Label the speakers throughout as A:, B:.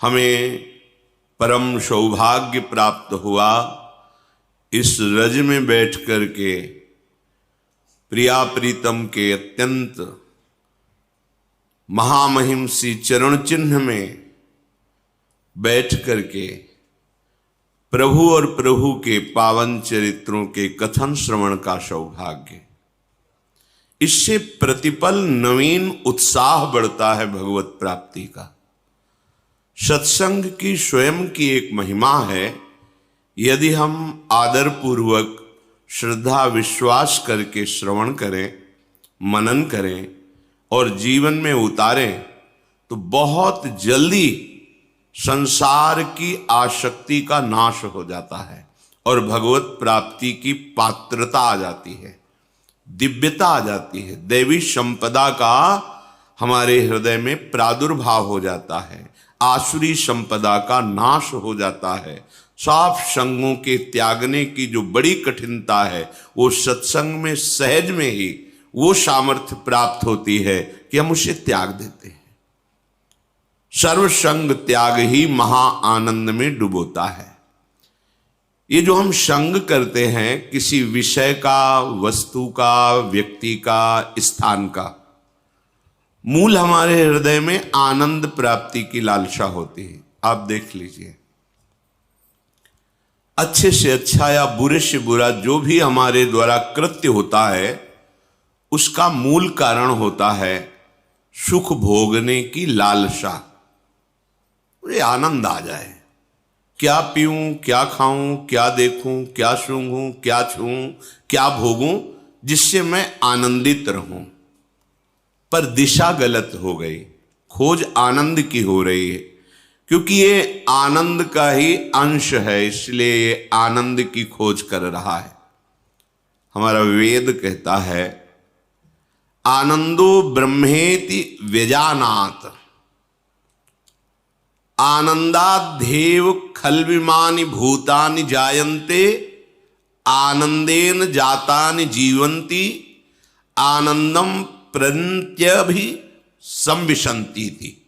A: हमें परम सौभाग्य प्राप्त हुआ इस रज में बैठ कर के प्रिया प्रीतम के अत्यंत महामहिम सी चरण चिन्ह में बैठ करके प्रभु और प्रभु के पावन चरित्रों के कथन श्रवण का सौभाग्य। इससे प्रतिपल नवीन उत्साह बढ़ता है भगवत प्राप्ति का। सत्संग की स्वयं की एक महिमा है। यदि हम आदर पूर्वक श्रद्धा विश्वास करके श्रवण करें, मनन करें और जीवन में उतारें तो बहुत जल्दी संसार की आसक्ति का नाश हो जाता है और भगवत प्राप्ति की पात्रता आ जाती है, दिव्यता आ जाती है, दैवी संपदा का हमारे हृदय में प्रादुर्भाव हो जाता है, आसुरी संपदा का नाश हो जाता है। साफ संगों के त्यागने की जो बड़ी कठिनता है वो सत्संग में सहज में ही वो सामर्थ्य प्राप्त होती है कि हम उसे त्याग देते हैं। सर्वसंग त्याग ही महा आनंद में डुबोता है। ये जो हम संग करते हैं किसी विषय का, वस्तु का, व्यक्ति का, स्थान का, मूल हमारे हृदय में आनंद प्राप्ति की लालसा होती है। आप देख लीजिए, अच्छे से अच्छा या बुरे से बुरा जो भी हमारे द्वारा कृत्य होता है उसका मूल कारण होता है सुख भोगने की लालसा। मुझे आनंद आ जाए, क्या पीऊं, क्या खाऊं, क्या देखूं, क्या सूंघूं, क्या छूऊं, क्या भोगूं, जिससे मैं आनंदित रहूं। पर दिशा गलत हो गई, खोज आनंद की हो रही है, क्योंकि ये आनंद का ही अंश है, इसलिए ये आनंद की खोज कर रहा है। हमारा वेद कहता है आनंदो ब्रह्मेति व्यजानात् आनंदाद्धेव खल्विमानि भूतानि जायन्ते आनंदेन जातानि जीवन्ति आनंदम प्रत्यभि संविशन्ति थी।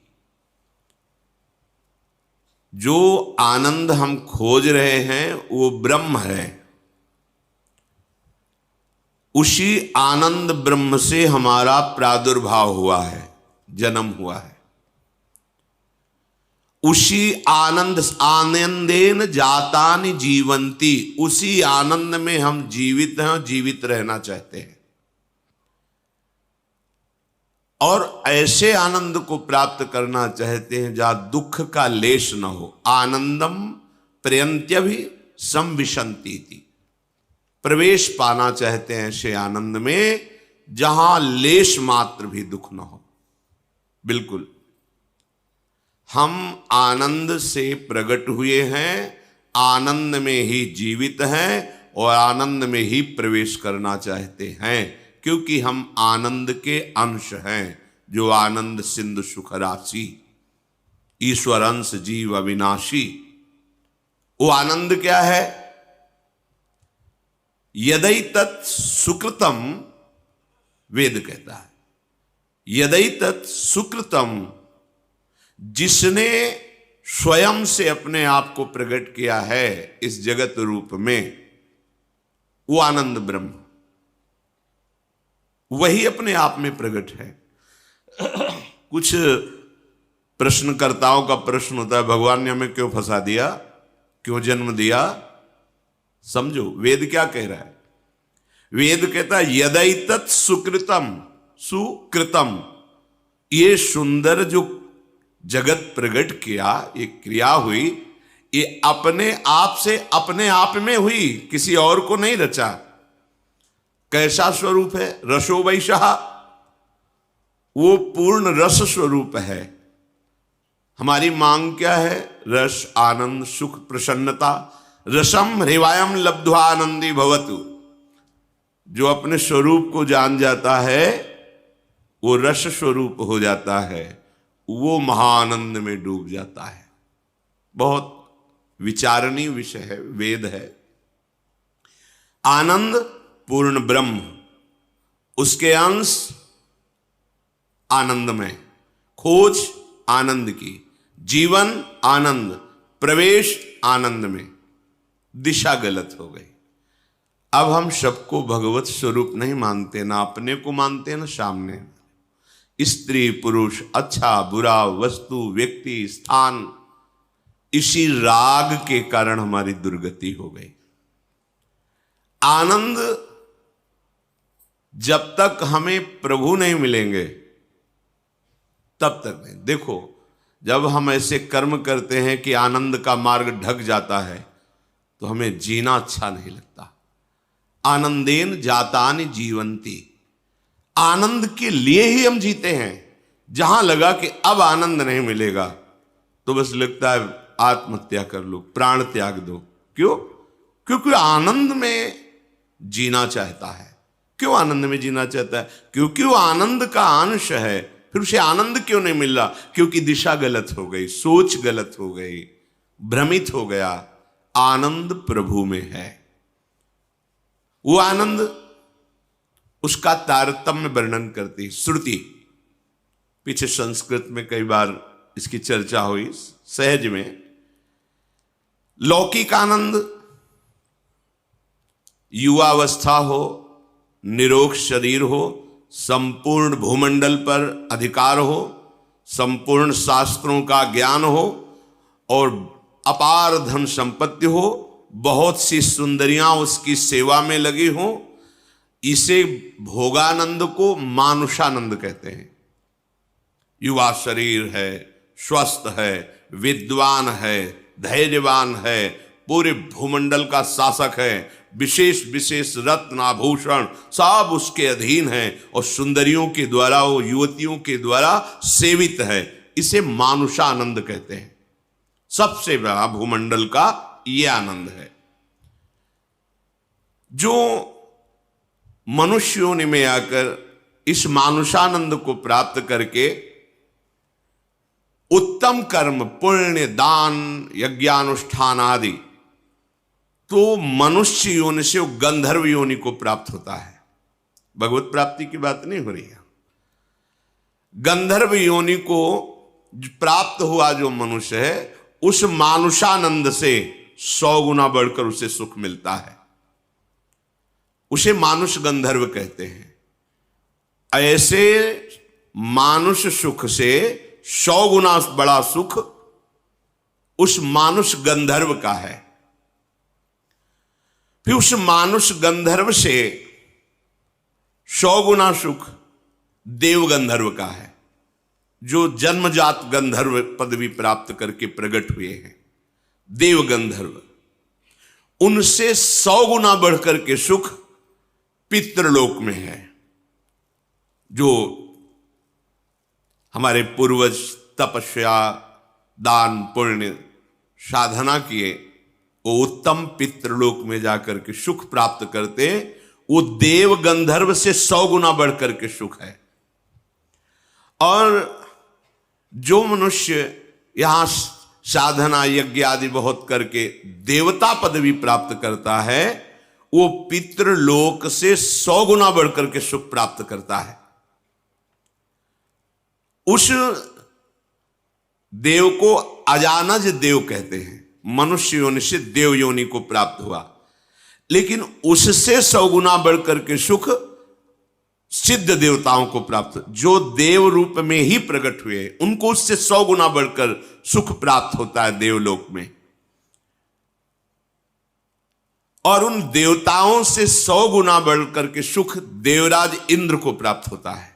A: जो आनंद हम खोज रहे हैं वो ब्रह्म है। उसी आनंद ब्रह्म से हमारा प्रादुर्भाव हुआ है, जन्म हुआ है। उसी आनंदेन जातानि जीवन्ति, उसी आनंद में हम जीवित हैं, जीवित रहना चाहते हैं। और ऐसे आनंद को प्राप्त करना चाहते हैं जहां दुख का लेश न हो। आनंदम प्रत्यभि संविशन्ति थी। प्रवेश पाना चाहते हैं ऐसे आनंद में जहां लेश मात्र भी दुख न हो। बिल्कुल हम आनंद से प्रकट हुए हैं, आनंद में ही जीवित हैं और आनंद में ही प्रवेश करना चाहते हैं, क्योंकि हम आनंद के अंश हैं। जो आनंद सिंधु सुख राशि, ईश्वर अंश जीव अविनाशी। वो आनंद क्या है? यदैतत् सुकृतम, वेद कहता है यदैतत् सुकृतम, जिसने स्वयं से अपने आप को प्रकट किया है इस जगत रूप में, वो आनंद ब्रह्म वही अपने आप में प्रकट है। कुछ प्रश्नकर्ताओं का प्रश्न होता है, भगवान ने हमें क्यों फंसा दिया, क्यों जन्म दिया? समझो वेद क्या कह रहा है। वेद कहता है यदैतत् सुकृतम, सुकृतम, ये सुंदर जो जगत प्रकट किया, ये क्रिया हुई, ये अपने आप से अपने आप में हुई, किसी और को नहीं रचा। कैसा स्वरूप है? रसो वैशः, वो पूर्ण रस स्वरूप है। हमारी मांग क्या है? रस, आनंद, सुख, प्रसन्नता। रसम हृवायम लब्ध्वा आनंदी भवतु। जो अपने स्वरूप को जान जाता है वो रस स्वरूप हो जाता है, वो महाआनंद में डूब जाता है। बहुत विचारणीय विषय है, वेद है। आनंद पूर्ण ब्रह्म, उसके अंश आनंद में, खोज आनंद की, जीवन आनंद, प्रवेश आनंद में, दिशा गलत हो गई। अब हम सबको भगवत स्वरूप नहीं मानते, ना अपने को मानते ना सामने। स्त्री पुरुष, अच्छा बुरा, वस्तु व्यक्ति स्थान, इसी राग के कारण हमारी दुर्गति हो गई। आनंद जब तक हमें प्रभु नहीं मिलेंगे तब तक नहीं। देखो, जब हम ऐसे कर्म करते हैं कि आनंद का मार्ग ढक जाता है तो हमें जीना अच्छा नहीं लगता। आनंदेन जातानि जीवंती, आनंद के लिए ही हम जीते हैं। जहां लगा कि अब आनंद नहीं मिलेगा तो बस लगता है आत्महत्या कर लो, प्राण त्याग दो। क्यों? क्योंकि आनंद में जीना चाहता है। क्यों आनंद में जीना चाहता है? क्योंकि वो आनंद का अंश है। फिर उसे आनंद क्यों नहीं मिल रहा? क्योंकि दिशा गलत हो गई, सोच गलत हो गई, भ्रमित हो गया। आनंद प्रभु में है। वो आनंद, उसका तारतम्य वर्णन करती श्रुति। पीछे संस्कृत में कई बार इसकी चर्चा हुई, सहज में। लौकिक आनंद, युवावस्था हो, निरोग शरीर हो, संपूर्ण भूमंडल पर अधिकार हो, संपूर्ण शास्त्रों का ज्ञान हो और अपार धन संपत्ति हो, बहुत सी सुंदरियां उसकी सेवा में लगी हो, इसे भोगानंद को मानुषानंद कहते हैं। युवा शरीर है, स्वस्थ है, विद्वान है, धैर्यवान है, पूरे भूमंडल का शासक है, विशेष विशेष रत्न आभूषण सब उसके अधीन है और सुंदरियों के द्वारा, वो युवतियों के द्वारा सेवित है। इसे मानुषानंद कहते हैं। सबसे बड़ा भूमंडल का ये आनंद है। जो मनुष्य योनि में आकर इस मानुषानंद को प्राप्त करके उत्तम कर्म, पुण्य, दान, यज्ञानुष्ठान आदि, तो मनुष्य योनि से वो गंधर्व योनि को प्राप्त होता है। भगवत प्राप्ति की बात नहीं हो रही है। गंधर्व योनि को प्राप्त हुआ जो मनुष्य है, उस मानुषानंद से 100 गुना बढ़कर उसे सुख मिलता है। उसे मानुष गंधर्व कहते हैं। ऐसे मानुष सुख से 100 गुना बड़ा सुख उस मानुष गंधर्व का है। फिर उस मानुष गंधर्व से 100 गुना सुख देव गंधर्व का है, जो जन्मजात गंधर्व पदवी प्राप्त करके प्रकट हुए हैं। देव गंधर्व, उनसे 100 गुना बढ़कर के सुख पितृलोक में है। जो हमारे पूर्वज तपस्या, दान, पुण्य, साधना किए, वो उत्तम पितृलोक में जाकर के सुख प्राप्त करते, वो देव गंधर्व से 100 गुना बढ़कर के सुख है। और जो मनुष्य यहां साधना यज्ञ आदि बहुत करके देवता पदवी प्राप्त करता है, वो पितृलोक से 100 गुना बढ़कर के सुख प्राप्त करता है। उस देव को अजानज देव कहते हैं। मनुष्य योनि से देव योनि को प्राप्त हुआ, लेकिन उससे 100 गुना बढ़कर के सुख सिद्ध देवताओं को प्राप्त, जो देव रूप में ही प्रकट हुए, उनको उससे 100 गुना बढ़कर सुख प्राप्त होता है देवलोक में। और उन देवताओं से 100 गुना बढ़कर के सुख देवराज इंद्र को प्राप्त होता है।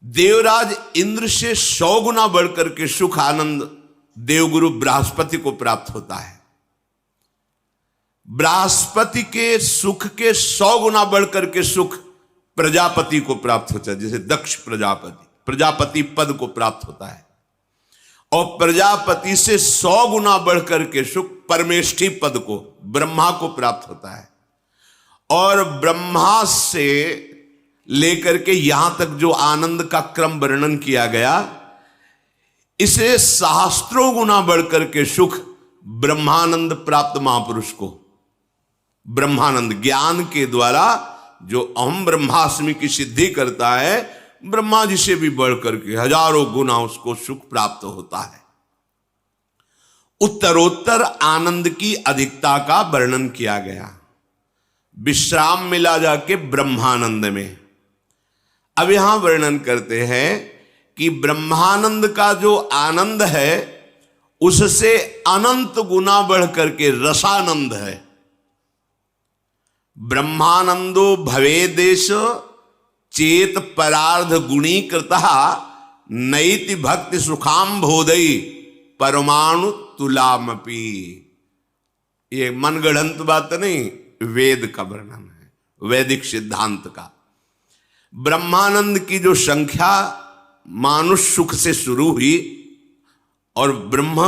A: देवराज इंद्र से 100 गुना बढ़कर के सुख आनंद देवगुरु बृहस्पति को प्राप्त होता है। बृहस्पति के सुख के 100 गुना बढ़कर के सुख प्रजापति को प्राप्त होता है। जैसे दक्ष प्रजापति पद को प्राप्त होता है। और प्रजापति से 100 गुना बढ़कर के सुख परमेष्ठी पद को, ब्रह्मा को प्राप्त होता है। और ब्रह्मा से लेकर के यहां तक जो आनंद का क्रम वर्णन किया गया, इसे सहस्त्रों गुना बढ़कर के सुख ब्रह्मानंद प्राप्त महापुरुष को, ब्रह्मानंद ज्ञान के द्वारा जो अहम ब्रह्मास्मि की सिद्धि करता है, ब्रह्मा जी से भी बढ़कर के हजारों गुना उसको सुख प्राप्त होता है। उत्तरोत्तर आनंद की अधिकता का वर्णन किया गया। विश्राम मिला जाके ब्रह्मानंद में। अब यहां वर्णन करते हैं कि ब्रह्मानंद का जो आनंद है उससे अनंत गुना बढ़ करके रसानंद है। ब्रह्मानंदो भवेदेश चेत परार्ध गुणीकृता नैति भक्ति सुखाम बोधई परमाणु तुलामपि। ये मनगढ़ंत बात नहीं, वेद का वर्णन है, वैदिक सिद्धांत का। ब्रह्मानंद की जो संख्या मानुष सुख से शुरू हुई और ब्रह्मा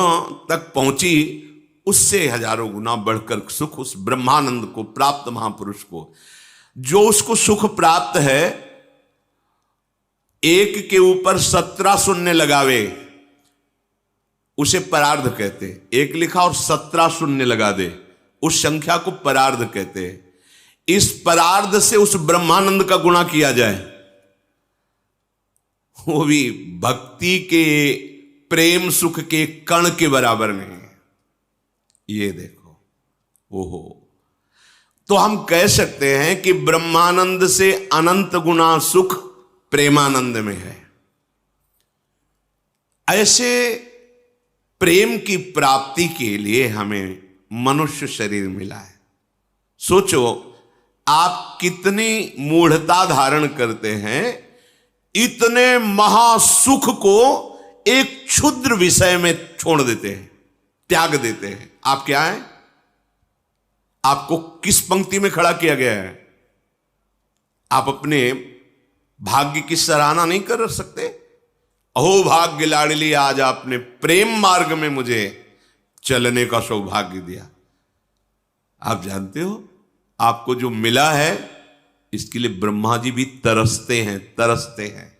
A: तक पहुंची, उससे हजारों गुना बढ़कर सुख उस ब्रह्मानंद को प्राप्त महापुरुष को, जो उसको सुख प्राप्त है, एक के ऊपर 17 शून्य लगावे उसे परार्ध कहते हैं। एक लिखा और 17 शून्य लगा दे, उस संख्या को परार्ध कहते हैं। इस परार्ध से उस ब्रह्मानंद का गुणा किया जाए, वो भी भक्ति के प्रेम सुख के कण के बराबर नहीं है। ये देखो, ओहो, तो हम कह सकते हैं कि ब्रह्मानंद से अनंत गुना सुख प्रेमानंद में है। ऐसे प्रेम की प्राप्ति के लिए हमें मनुष्य शरीर मिला है। सोचो, आप कितनी मूढ़ता धारण करते हैं, इतने महासुख को एक क्षुद्र विषय में छोड़ देते हैं, त्याग देते हैं। आप क्या हैं? आपको किस पंक्ति में खड़ा किया गया है? आप अपने भाग्य की सराहना नहीं कर सकते? अहो भाग्य लाडली, आज आपने प्रेम मार्ग में मुझे चलने का सौभाग्य दिया। आप जानते हो, आपको जो मिला है इसके लिए ब्रह्मा जी भी तरसते हैं।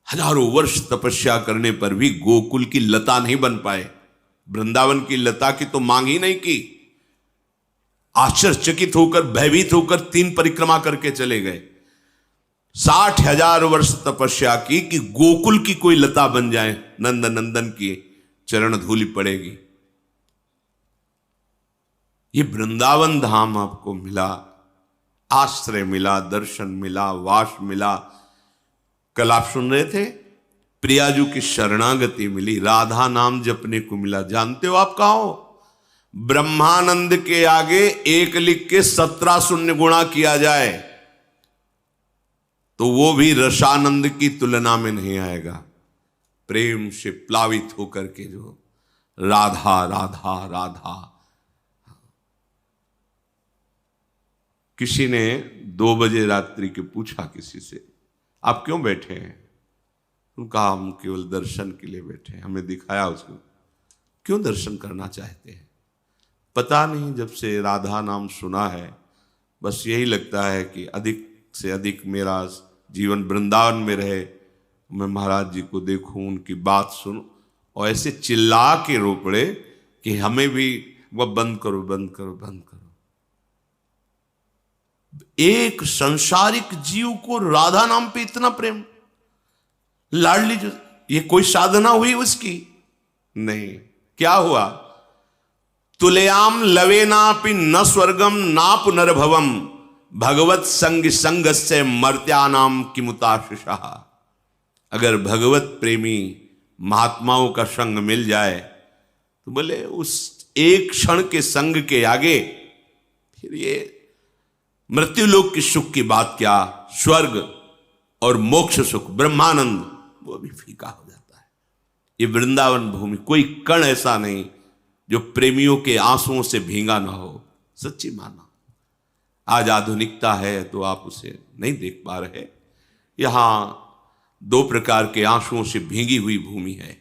A: हजारों वर्ष तपस्या करने पर भी गोकुल की लता नहीं बन पाए। वृंदावन की लता की तो मांग ही नहीं की। आश्चर्यचकित होकर, भयभीत होकर 3 परिक्रमा करके चले गए। 60,000 वर्ष तपस्या की कि गोकुल की कोई लता बन जाए, नंद नंदन की चरण धूलि पड़ेगी। ये वृंदावन धाम आपको मिला, आश्रय मिला, दर्शन मिला, वास मिला। कल आप सुन रहे थे, प्रियाजू की शरणागति मिली, राधा नाम जपने को मिला। जानते हो आप कहां हो? ब्रह्मानंद के आगे 1 लिख के 17 शून्य गुणा किया जाए तो वो भी रसानंद की तुलना में नहीं आएगा। प्रेम से प्लावित होकर के जो राधा राधा राधा। किसी ने 2 बजे रात्रि के पूछा किसी से, आप क्यों बैठे हैं? उनका हम केवल दर्शन के लिए बैठे हैं। हमें दिखाया उसको, क्यों दर्शन करना चाहते हैं? पता नहीं, जब से राधा नाम सुना है बस यही लगता है कि अधिक से अधिक मेरा जीवन वृंदावन में रहे, मैं महाराज जी को देखूं, उनकी बात सुनूं, और ऐसे चिल्ला के रो पड़े कि हमें भी वह बंद करो बंद करो बंद करो। एक संसारिक जीव को राधा नाम पे इतना प्रेम, लाडली, ये कोई साधना हुई उसकी? नहीं। क्या हुआ? तुलयाम लवेनापि न स्वर्गम ना पुनर्भवम भगवत संग संगस्य मर्त्यानाम किमुताशिषा। अगर भगवत प्रेमी महात्माओं का संग मिल जाए तो बोले उस एक क्षण के संग के आगे फिर ये मृत्युलोक की सुख की बात क्या, स्वर्ग और मोक्ष सुख, ब्रह्मानंद, वो भी फीका हो जाता है। ये वृंदावन भूमि, कोई कण ऐसा नहीं जो प्रेमियों के आंसुओं से भींगा ना हो। सच्ची माना, आज आधुनिकता है तो आप उसे नहीं देख पा रहे। यहां 2 प्रकार के आंसुओं से भींगी हुई भूमि है,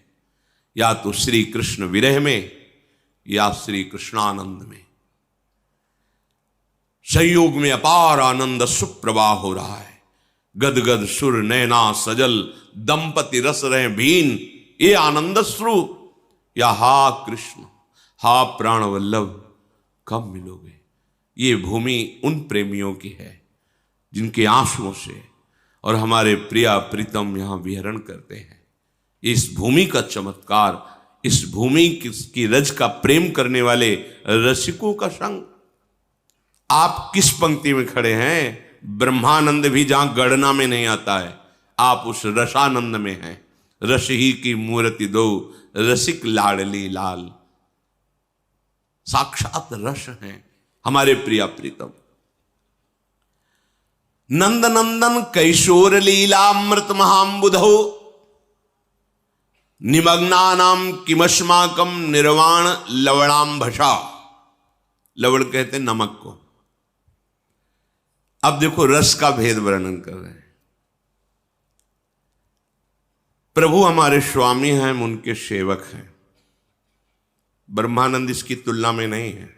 A: या तो श्री कृष्ण विरह में या श्री कृष्णानंद में। संयोग में अपार आनंद सुप्रवाह हो रहा है। गदगद सुर नैना सजल दंपति रस रहे भीन, ये आनंद श्रु। या हा कृष्ण हा प्राण वल्लभ कब मिलोगे। ये भूमि उन प्रेमियों की है जिनके आंसुओं से और हमारे प्रिया प्रीतम यहाँ विहरण करते हैं। इस भूमि का चमत्कार, इस भूमि की रज का प्रेम करने वाले रसिकों का संग। आप किस पंक्ति में खड़े हैं? ब्रह्मानंद भी जहां गणना में नहीं आता है, आप उस रसानंद में हैं। रस ही की मूर्ति दो, रसिक लाडली लाल। साक्षात रस हैं हमारे प्रिया प्रीतम। नंद नंदन कैशोर लीलामृत महाम्बुधो, निमग्नानाम किमस्माकम निर्वाण लवणांभषा। लवण कहते हैं नमक को। अब देखो रस का भेद वर्णन कर रहे हैं। प्रभु हमारे स्वामी हैं, हम उनके सेवक हैं। ब्रह्मानंद इसकी तुलना में नहीं है।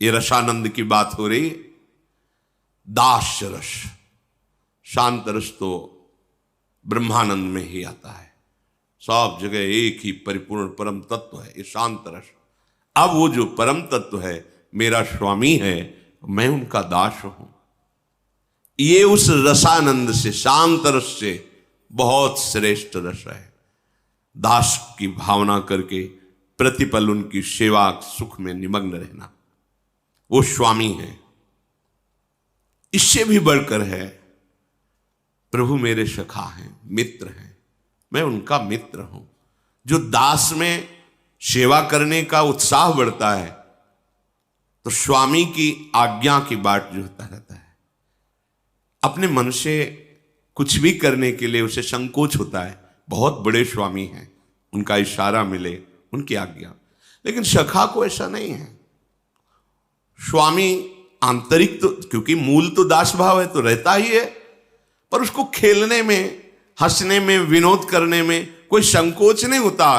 A: ये रसानंद की बात हो रही। दास रस, शांत रस तो ब्रह्मानंद में ही आता है। सब जगह एक ही परिपूर्ण परम तत्व है, ये शांत रस। अब वो जो परम तत्व है मेरा स्वामी है, मैं उनका दास हूं। ये उस रसानंद से, शांत रस से बहुत श्रेष्ठ रस है। दास की भावना करके प्रतिपल उनकी सेवा सुख में निमग्न रहना, वो स्वामी है। इससे भी बढ़कर है, प्रभु मेरे सखा हैं, मित्र हैं, मैं उनका मित्र हूं। जो दास में सेवा करने का उत्साह बढ़ता है तो स्वामी की आज्ञा की बाट जोहता रहता है। अपने मन से कुछ भी करने के लिए उसे संकोच होता है। बहुत बड़े स्वामी हैं, उनका इशारा मिले, उनकी आज्ञा। लेकिन सखा को ऐसा नहीं है। स्वामी आंतरिक तो, क्योंकि मूल तो दास भाव है तो रहता ही है, पर उसको खेलने में, हंसने में, विनोद करने में कोई संकोच नहीं होता।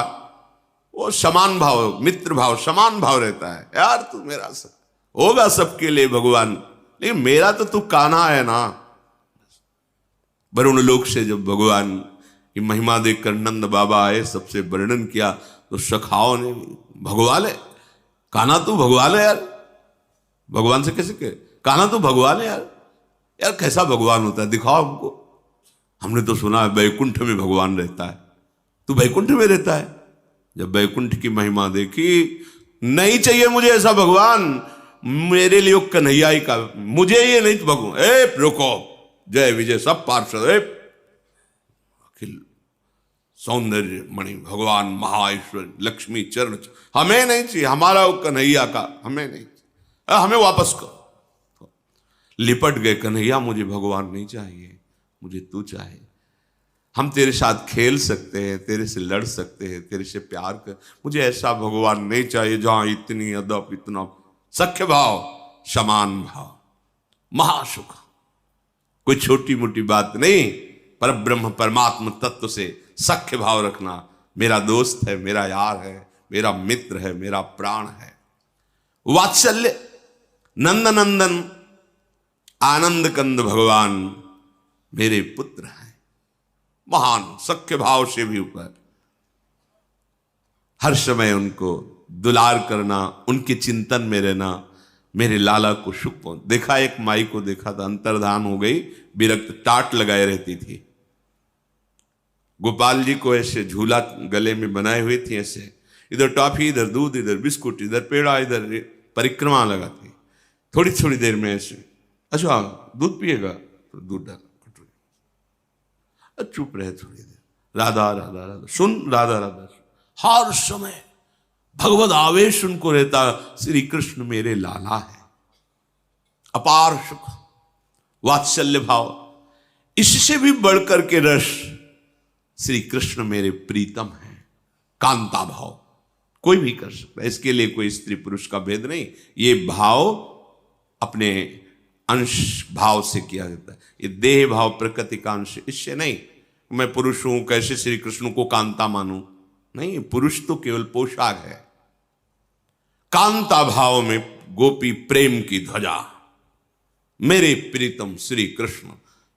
A: वो समान भाव, मित्र भाव, समान भाव रहता है। यार तू मेरा सब होगा, सबके लिए भगवान, लेकिन मेरा तो तू कान्हा है ना। वरुण लोक से जब भगवान की महिमा देखकर नंद बाबा आए, सबसे वर्णन किया, तो सखाओं ने भगवान है कान्हा, तू भगवान है यार। भगवान से कैसे कहे? कान्हा तू भगवान है यार। यार कैसा भगवान होता है, दिखाओ हमको। हमने तो सुना है बैकुंठ में भगवान रहता है, तू बैकुंठ में रहता है। जब बैकुंठ की महिमा देखी, नहीं चाहिए मुझे ऐसा भगवान, मेरे लिए कन्हैया ही का, मुझे ये नहीं भगवान। ए रुको, जय विजय सब पार्षद, अखिल सौंदर्य मणि भगवान महाईश्वर लक्ष्मी चरण, हमें नहीं चाहिए, हमारा वो कन्हैया का हमें नहीं चाहिए, हमें वापस करो। लिपट गए, कन्हैया मुझे भगवान नहीं चाहिए, मुझे तू चाहिए। हम तेरे साथ खेल सकते हैं, तेरे से लड़ सकते हैं, तेरे से प्यार कर, मुझे ऐसा भगवान नहीं चाहिए जहां इतनी अदब, इतना सख्य भाव, समान भाव, महासुख। कोई छोटी मोटी बात नहीं, पर ब्रह्म परमात्मा तत्व से सख्य भाव रखना। मेरा दोस्त है, मेरा यार है, मेरा मित्र है, मेरा प्राण है। वात्सल्य, नंद नंदन आनंद कंद भगवान मेरे पुत्र हैं। महान सख्य भाव से भी ऊपर, हर समय उनको दुलार करना, उनके चिंतन में रहना, मेरे लाला को सुख पहुंच। देखा, एक माई को देखा था, अंतर्धान हो गई, विरक्त, टाट लगाए रहती थी। गोपाल जी को ऐसे झूला गले में बनाए हुए थी, ऐसे इधर टॉफी, इधर दूध, इधर बिस्कुट, इधर पेड़ा, इधर परिक्रमा लगाती। थोड़ी थोड़ी देर में ऐसे, अच्छा दूध पिएगा तो दूध डाल, चुप रहे थोड़ी देर, राधा राधा राधा सुन, राधा राधा सुन। हर समय भगवत आवेश उनको रहता, श्री कृष्ण मेरे लाला है। अपार सुख, वात्सल्य भाव। इससे भी बढ़कर के रस, श्री कृष्ण मेरे प्रीतम है। कांता भाव कोई भी कर सकता है, इसके लिए कोई स्त्री पुरुष का भेद नहीं। ये भाव अपने अंश भाव से किया जाता है। ये देह भाव प्रकृति का अंश, इससे नहीं। मैं पुरुष हूं, कैसे श्री कृष्ण को कांता मानूं? नहीं, पुरुष तो केवल पोशाक है। कांता भाव में गोपी प्रेम की ध्वजा, मेरे प्रीतम श्री कृष्ण,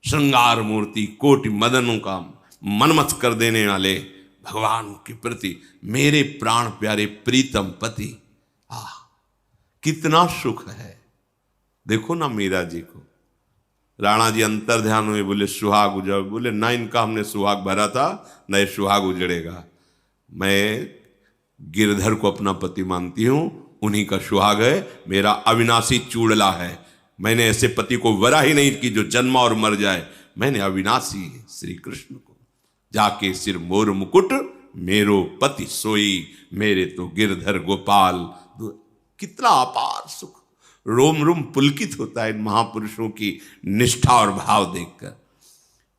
A: श्रृंगार मूर्ति, कोटि मदनों का मनमथ कर देने वाले भगवान के प्रति मेरे प्राण प्यारे प्रीतम पति। कितना सुख है। देखो ना मीरा जी को, राणा जी अंतर ध्यान हुए, बोले सुहाग उजड़, बोले ना इनका हमने सुहाग भरा था, न ये सुहाग उजड़ेगा। मैं गिरधर को अपना पति मानती हूं, उन्हीं का सुहाग है, मेरा अविनाशी चूड़ला है। मैंने ऐसे पति को वरा ही नहीं कि जो जन्मा और मर जाए। मैंने अविनाशी श्री कृष्ण को, जाके सिर मोर मुकुट मेरो पति सोई, मेरे तो गिरधर गोपाल। कितना अपार सुख, रोम रोम पुलकित होता है इन महापुरुषों की निष्ठा और भाव देखकर।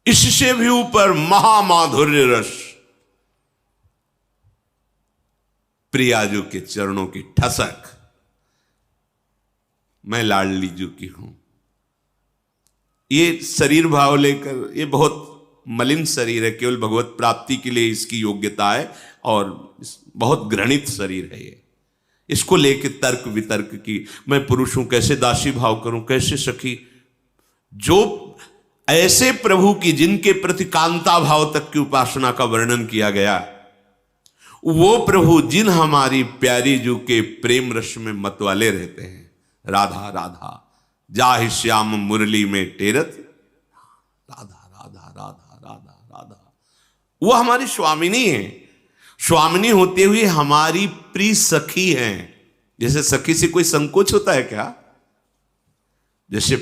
A: इससे भी ऊपर महामाधुर्य रस, प्रियाजू के चरणों की ठसक। मैं लाडली जू की हूं। ये शरीर भाव लेकर, ये बहुत मलिन शरीर है, केवल भगवत प्राप्ति के लिए इसकी योग्यता है, और बहुत घृणित शरीर है ये। इसको लेके तर्क वितर्क की, मैं पुरुष हूं कैसे दासी भाव करूं, कैसे सखी। जो ऐसे प्रभु की जिनके प्रति कांता भाव तक की उपासना का वर्णन किया गया, वो प्रभु जिन हमारी प्यारी जू के प्रेम रस में मतवाले रहते हैं, राधा राधा जाहि श्याम मुरली में टेरत, राधा राधा राधा राधा राधा, वो हमारी स्वामिनी है। स्वामिनी होते हुए हमारी प्रिय सखी हैं। जैसे सखी से कोई संकोच होता है क्या? जैसे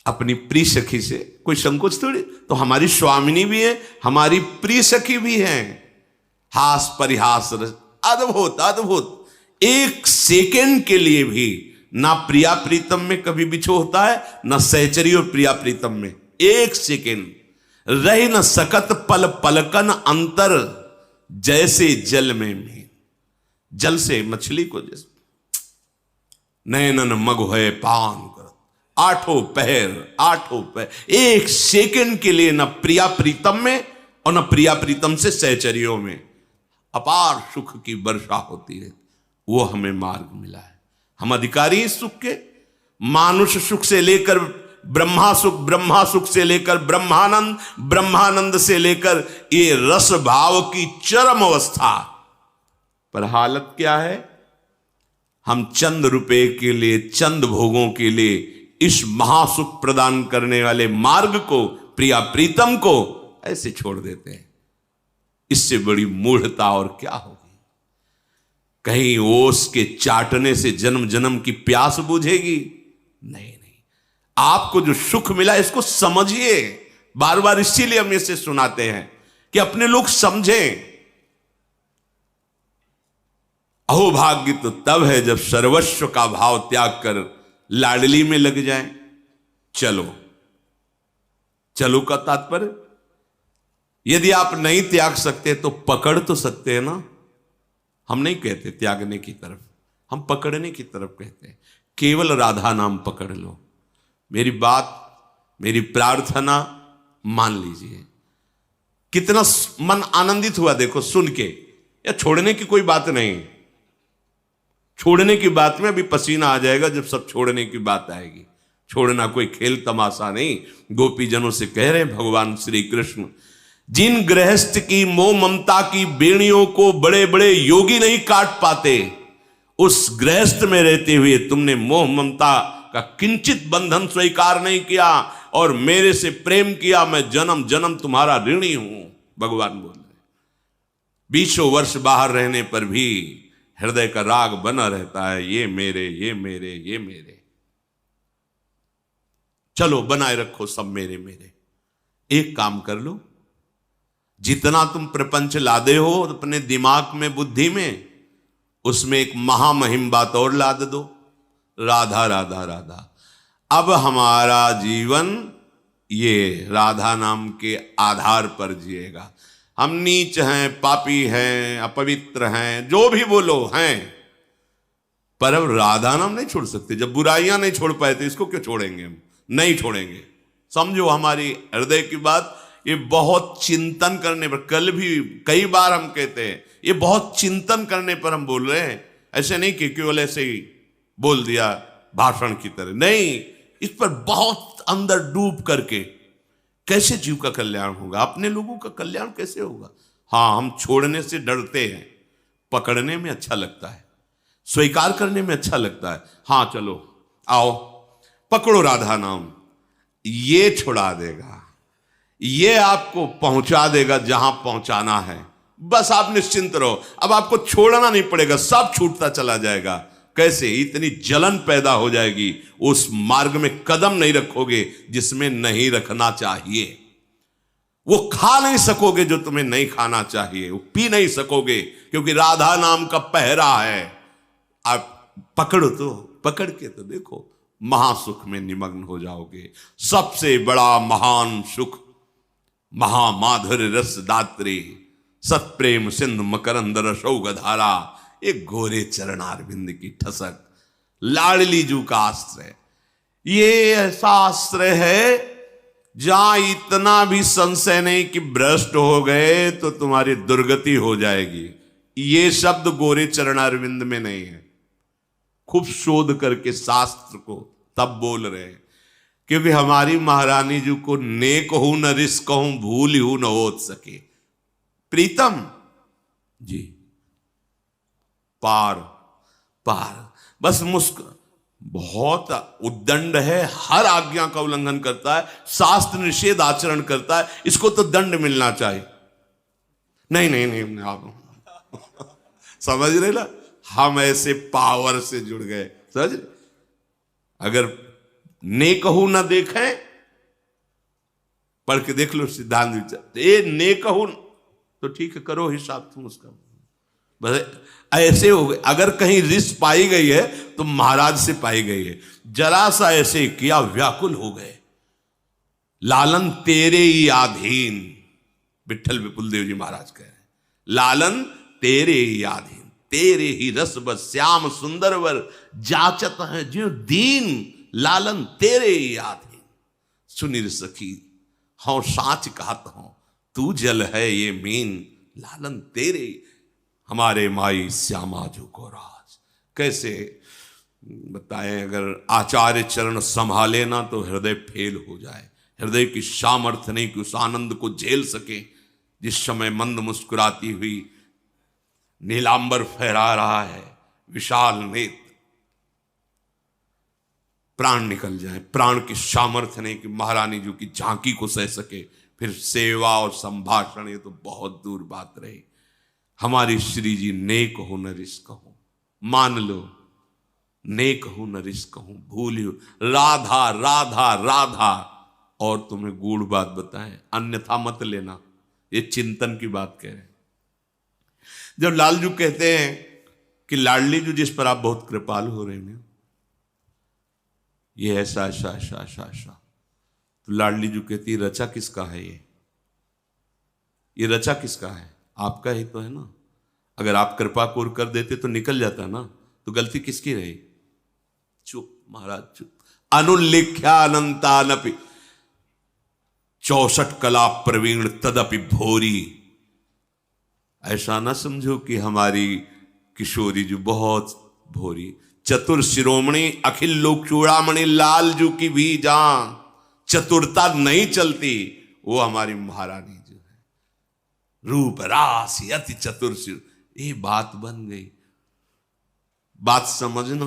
A: अपनी प्रिय सखी से कोई संकोच थोड़ी। तो हमारी स्वामिनी भी है, हमारी प्रिय सखी भी है। हास परिहास रस, अद्भुत अद्भुत। एक सेकेंड के लिए भी ना प्रिया प्रीतम में कभी बिछो होता है, ना सहचरी और प्रिया प्रीतम में एक सेकेंड रही न सकत पल पलकन अंतर, जैसे जल में मीन। जल से मछली को जैसे नैनन मग है पान कर, आठों पहर एक सेकंड के लिए न प्रिया प्रीतम में और न प्रिया प्रीतम से सहचरियों में अपार सुख की वर्षा होती है। वो हमें मार्ग मिला है। हम अधिकारी इस सुख के, मानुष सुख से लेकर ब्रह्मा सुख, ब्रह्मा सुख से लेकर ब्रह्मानंद, ब्रह्मानंद से लेकर ये रस भाव की चरम अवस्था। पर हालत क्या है? हम चंद रुपए के लिए, चंद भोगों के लिए इस महासुख प्रदान करने वाले मार्ग को, प्रिया प्रीतम को ऐसे छोड़ देते हैं। इससे बड़ी मूढ़ता और क्या होगी? कहीं ओस के चाटने से जन्म जन्म की प्यास बुझेगी? नहीं। आपको जो सुख मिला इसको समझिए। बार बार इसीलिए हम इसे सुनाते हैं कि अपने लोग समझें। अहो भाग्य तो तब है जब सर्वस्व का भाव त्याग कर लाडली में लग जाएं। चलो का तात्पर्य, यदि आप नहीं त्याग सकते तो पकड़ तो सकते हैं ना। हम नहीं कहते त्यागने की तरफ, हम पकड़ने की तरफ कहते हैं। केवल राधा नाम पकड़ लो। मेरी बात, मेरी प्रार्थना मान लीजिए। कितना मन आनंदित हुआ देखो सुन के। या छोड़ने की कोई बात नहीं, छोड़ने की बात में अभी पसीना आ जाएगा जब सब छोड़ने की बात आएगी। छोड़ना कोई खेल तमाशा नहीं। गोपीजनों से कह रहे हैं भगवान श्री कृष्ण, जिन गृहस्थ की मोह ममता की बेड़ियों को बड़े बड़े योगी नहीं काट पाते, उस गृहस्थ में रहते हुए तुमने मोह ममता का किंचित बंधन स्वीकार नहीं किया और मेरे से प्रेम किया। मैं जन्म जन्म तुम्हारा ऋणी हूं, भगवान बोल रहे। 20 वर्ष बाहर रहने पर भी हृदय का राग बना रहता है, ये मेरे, ये मेरे, ये मेरे। चलो बनाए रखो सब मेरे मेरे। एक काम कर लो, जितना तुम प्रपंच लादे हो अपने दिमाग में, बुद्धि में, उसमें एक महामहिम बात और लाद दो, राधा राधा राधा। अब हमारा जीवन ये राधा नाम के आधार पर जिएगा। हम नीच हैं, पापी हैं, अपवित्र हैं, जो भी बोलो हैं, पर अब राधा नाम नहीं छोड़ सकते। जब बुराइयां नहीं छोड़ पाए तो इसको क्यों छोड़ेंगे? हम नहीं छोड़ेंगे। समझो हमारी हृदय की बात। ये बहुत चिंतन करने पर, कल भी कई बार हम कहते हैं, ये बहुत चिंतन करने पर हम बोल रहे हैं। ऐसे नहीं कि केवल ऐसे ही बोल दिया भाषण की तरह, नहीं। इस पर बहुत अंदर डूब करके कैसे जीव का कल्याण होगा, अपने लोगों का कल्याण कैसे होगा। हाँ, हम छोड़ने से डरते हैं, पकड़ने में अच्छा लगता है, स्वीकार करने में अच्छा लगता है। हाँ चलो आओ पकड़ो राधा नाम। ये छुड़ा देगा, ये आपको पहुंचा देगा जहां पहुंचाना है। बस आप निश्चिंत रहो, अब आपको छोड़ना नहीं पड़ेगा, सब छूटता चला जाएगा। कैसे? इतनी जलन पैदा हो जाएगी, उस मार्ग में कदम नहीं रखोगे जिसमें नहीं रखना चाहिए। वो खा नहीं सकोगे जो तुम्हें नहीं खाना चाहिए, वो पी नहीं सकोगे, क्योंकि राधा नाम का पहरा है। आप पकड़ो तो, पकड़ के तो देखो, महासुख में निमग्न हो जाओगे। सबसे बड़ा महान सुख महामाधुर्य रस दात्री सत्प्रेम सिंधु मकरंद रसौग धारा, एक गोरे चरणारविंद की ठसक, लाडली जू का आश्रय। ये ऐसा आश्रय है जहां इतना भी संशय नहीं कि भ्रष्ट हो गए तो तुम्हारी दुर्गति हो जाएगी। ये शब्द गोरे चरणारविंद में नहीं है। खूब शोध करके शास्त्र को तब बोल रहे हैं, क्योंकि हमारी महारानी जी को नेक हूं न रिस्क हूं, भूल हूं न हो सके। प्रीतम जी पार पार, बस बहुत उद्दंड है, हर आज्ञा का उल्लंघन करता है, शास्त्र निषेध आचरण करता है, इसको तो दंड मिलना चाहिए। नहीं नहीं नहीं, आप समझ रहे ना, हम ऐसे पावर से जुड़ गए, समझ रहे? अगर नेकहू ना देखें, पढ़ के देख लो सिद्धांत विचार, ये नेकहू तो ठीक है, करो हिसाब तुम उसका, बस ऐसे हो गए। अगर कहीं रिस पाई गई है तो महाराज से पाई गई है। जरा सा ऐसे किया, व्याकुल हो गए। लालन तेरे ही आधीन, विठल विपुल देव जी महाराज कह रहे हैं, लालन तेरे ही आधीन, तेरे ही रस बस श्याम सुंदर वर जाचत है जो दीन, लालन तेरे ही आधीन। सुनिर सखी हाँ साच कहत हूं, तू जल है ये मीन, लालन तेरे हमारे माई श्यामा जो को राज। कैसे बताएं, अगर आचार्य चरण संभाले ना तो हृदय फेल हो जाए। हृदय की सामर्थ्य नहीं कि उस आनंद को झेल सके। जिस समय मंद मुस्कुराती हुई नीलांबर फहरा रहा है, विशाल नेत्र, प्राण निकल जाए, प्राण की सामर्थ्य नहीं कि महारानी जी की झांकी को सह सके। फिर सेवा और संभाषण, ये तो बहुत दूर बात रही। हमारी श्री जी नेक हो न रिस्क हो, मान लो नेक हो न रिस्क हो, भूलियो राधा राधा राधा। और तुम्हें गूढ़ बात बताएं, अन्यथा मत लेना, ये चिंतन की बात कह रहे हैं। जब लालजू कहते हैं कि लाडली जू जिस पर आप बहुत कृपालु हो रहे हैं, ये ऐसा ऐसा ऐसा ऐसा ऐसा, तो लाडली जू कहती रचा किसका है? ये रचा किसका है? आपका ही तो है ना। अगर आप कृपा कोर कर देते तो निकल जाता ना, तो गलती किसकी रही? चुप महाराज चुप। अनुल्लेख्या अनंतानपि 64 कला प्रवीण तदपि भोरी। ऐसा ना समझो कि हमारी किशोरी जो बहुत भोरी, चतुर शिरोमणि अखिल लोक चूड़ामणि लाल जू की भी जान, चतुरता नहीं चलती, वो हमारी महारानी जो है, रूप राशि अति चतुर। ये बात बन गई। बात समझना,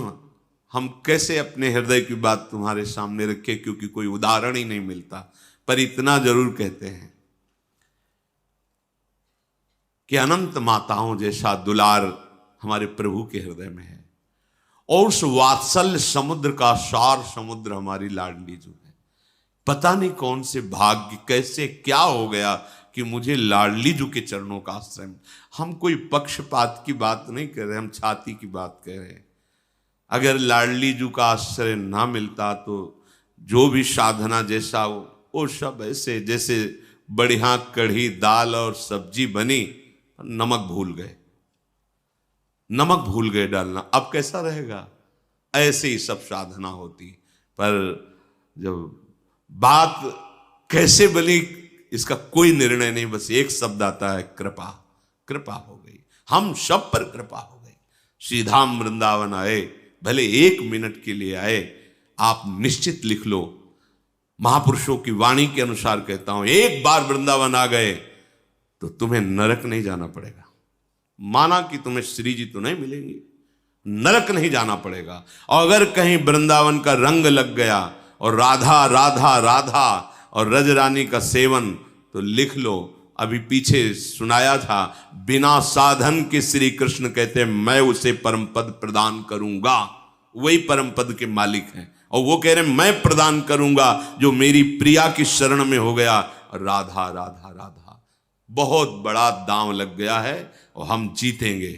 A: हम कैसे अपने हृदय की बात तुम्हारे सामने रखें, क्योंकि कोई उदाहरण ही नहीं मिलता। पर इतना जरूर कहते हैं कि अनंत माताओं जैसा दुलार हमारे प्रभु के हृदय में है, और उस वात्सल्य समुद्र का सार समुद्र हमारी लाडली जो है। पता नहीं कौन से भाग्य, कैसे क्या हो गया कि मुझे लाडली जू के चरणों का आश्रय। हम कोई पक्षपात की बात नहीं कर रहे, हम छाती की बात कह रहे हैं। अगर लाडली जू का आश्रय ना मिलता तो जो भी साधना जैसा हो, वो सब ऐसे जैसे बढ़िया कढ़ी दाल और सब्जी बनी, नमक भूल गए, नमक भूल गए डालना। अब कैसा रहेगा? ऐसे ही सब साधना होती। पर जब बात कैसे बनी इसका कोई निर्णय नहीं, बस एक शब्द आता है, कृपा। कृपा हो गई, हम सब पर कृपा हो गई। श्रीधाम वृंदावन आए, भले 1 मिनट के लिए आए, आप निश्चित लिख लो, महापुरुषों की वाणी के अनुसार कहता हूं, एक बार वृंदावन आ गए तो तुम्हें नरक नहीं जाना पड़ेगा। माना कि तुम्हें श्री जी तो नहीं मिलेंगी, नरक नहीं जाना पड़ेगा। और अगर कहीं वृंदावन का रंग लग गया और राधा राधा राधा और रजरानी का सेवन, तो लिख लो। अभी पीछे सुनाया था, बिना साधन के श्री कृष्ण कहते हैं मैं उसे परम पद प्रदान करूंगा। वही परम पद के मालिक हैं और वो कह रहे हैं मैं प्रदान करूंगा जो मेरी प्रिया की शरण में हो गया। राधा राधा राधा, बहुत बड़ा दांव लग गया है और हम जीतेंगे,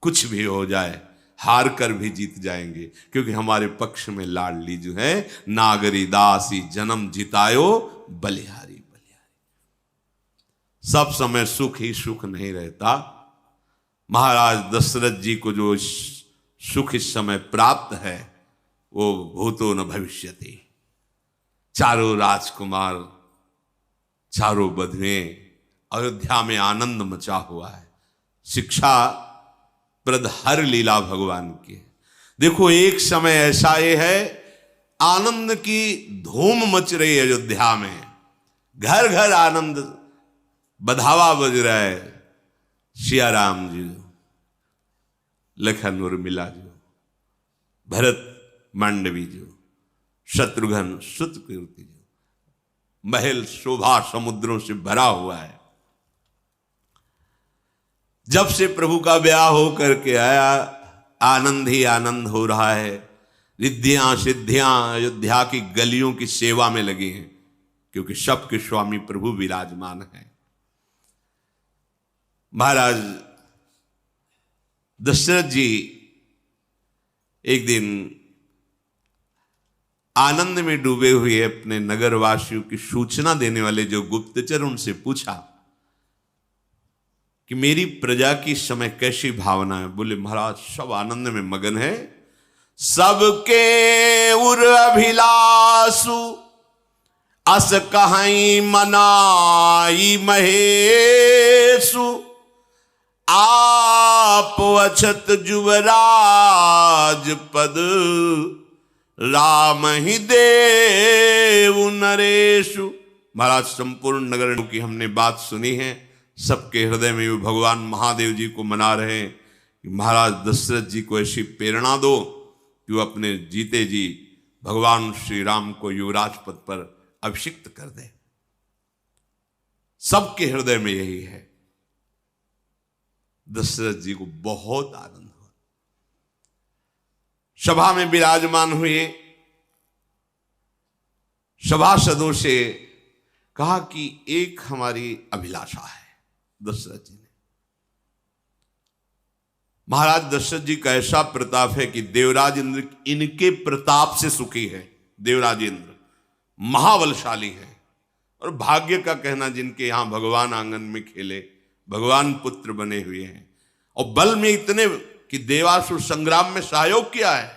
A: कुछ भी हो जाए, हार कर भी जीत जाएंगे, क्योंकि हमारे पक्ष में लाडली जो है, नागरी दासी जन्म जितायो बलिहारी। सब समय सुख ही सुख नहीं रहता। महाराज दशरथ जी को जो सुख इस समय प्राप्त है वो भूतो न भविष्यति। चारों राजकुमार, चारों बधुएं, अयोध्या में आनंद मचा हुआ है। शिक्षा प्रद हर लीला भगवान की है। देखो एक समय ऐसा ये है, आनंद की धूम मच रही है अयोध्या में, घर घर आनंद, बधावा बज रहा है। सिया राम जी, लखन उर्मिला जो, भरत मांडवी जो, शत्रुघ्न सुतकीर्ति जो, महल शोभा समुद्रों से भरा हुआ है। जब से प्रभु का ब्याह हो करके आया, आनंद ही आनंद हो रहा है। रिद्धियां सिद्धियां अयोध्या की गलियों की सेवा में लगी हैं, क्योंकि सबके स्वामी प्रभु विराजमान है। महाराज दशरथ जी एक दिन आनंद में डूबे हुए अपने नगरवासियों की सूचना देने वाले जो गुप्तचर, उनसे पूछा कि मेरी प्रजा की इस समय कैसी भावना है। बोले महाराज सब आनंद में मगन है, सबके उर अभिलाषु अस कहीं मनाई महेशु, आप अछत जुवराज पद राम ही देव नरेशु। महाराज संपूर्ण नगर की हमने बात सुनी है, सबके हृदय में भी भगवान महादेव जी को मना रहे हैं कि महाराज दशरथ जी को ऐसी प्रेरणा दो कि वो अपने जीते जी भगवान श्री राम को युवराज पद पर अभिषिक्त कर दे। सबके हृदय में यही है। दशरथ जी को बहुत आनंद हुआ। सभा में विराजमान हुए, सभासदों से कहा कि एक हमारी अभिलाषा है। दशरथ जी ने, महाराज दशरथ जी का ऐसा प्रताप है कि देवराज इंद्र इनके प्रताप से सुखी है। देवराज इंद्र महाबलशाली है और भाग्य का कहना, जिनके यहां भगवान आंगन में खेले, भगवान पुत्र बने हुए हैं और बल में इतने कि देवासुर संग्राम में सहयोग किया है।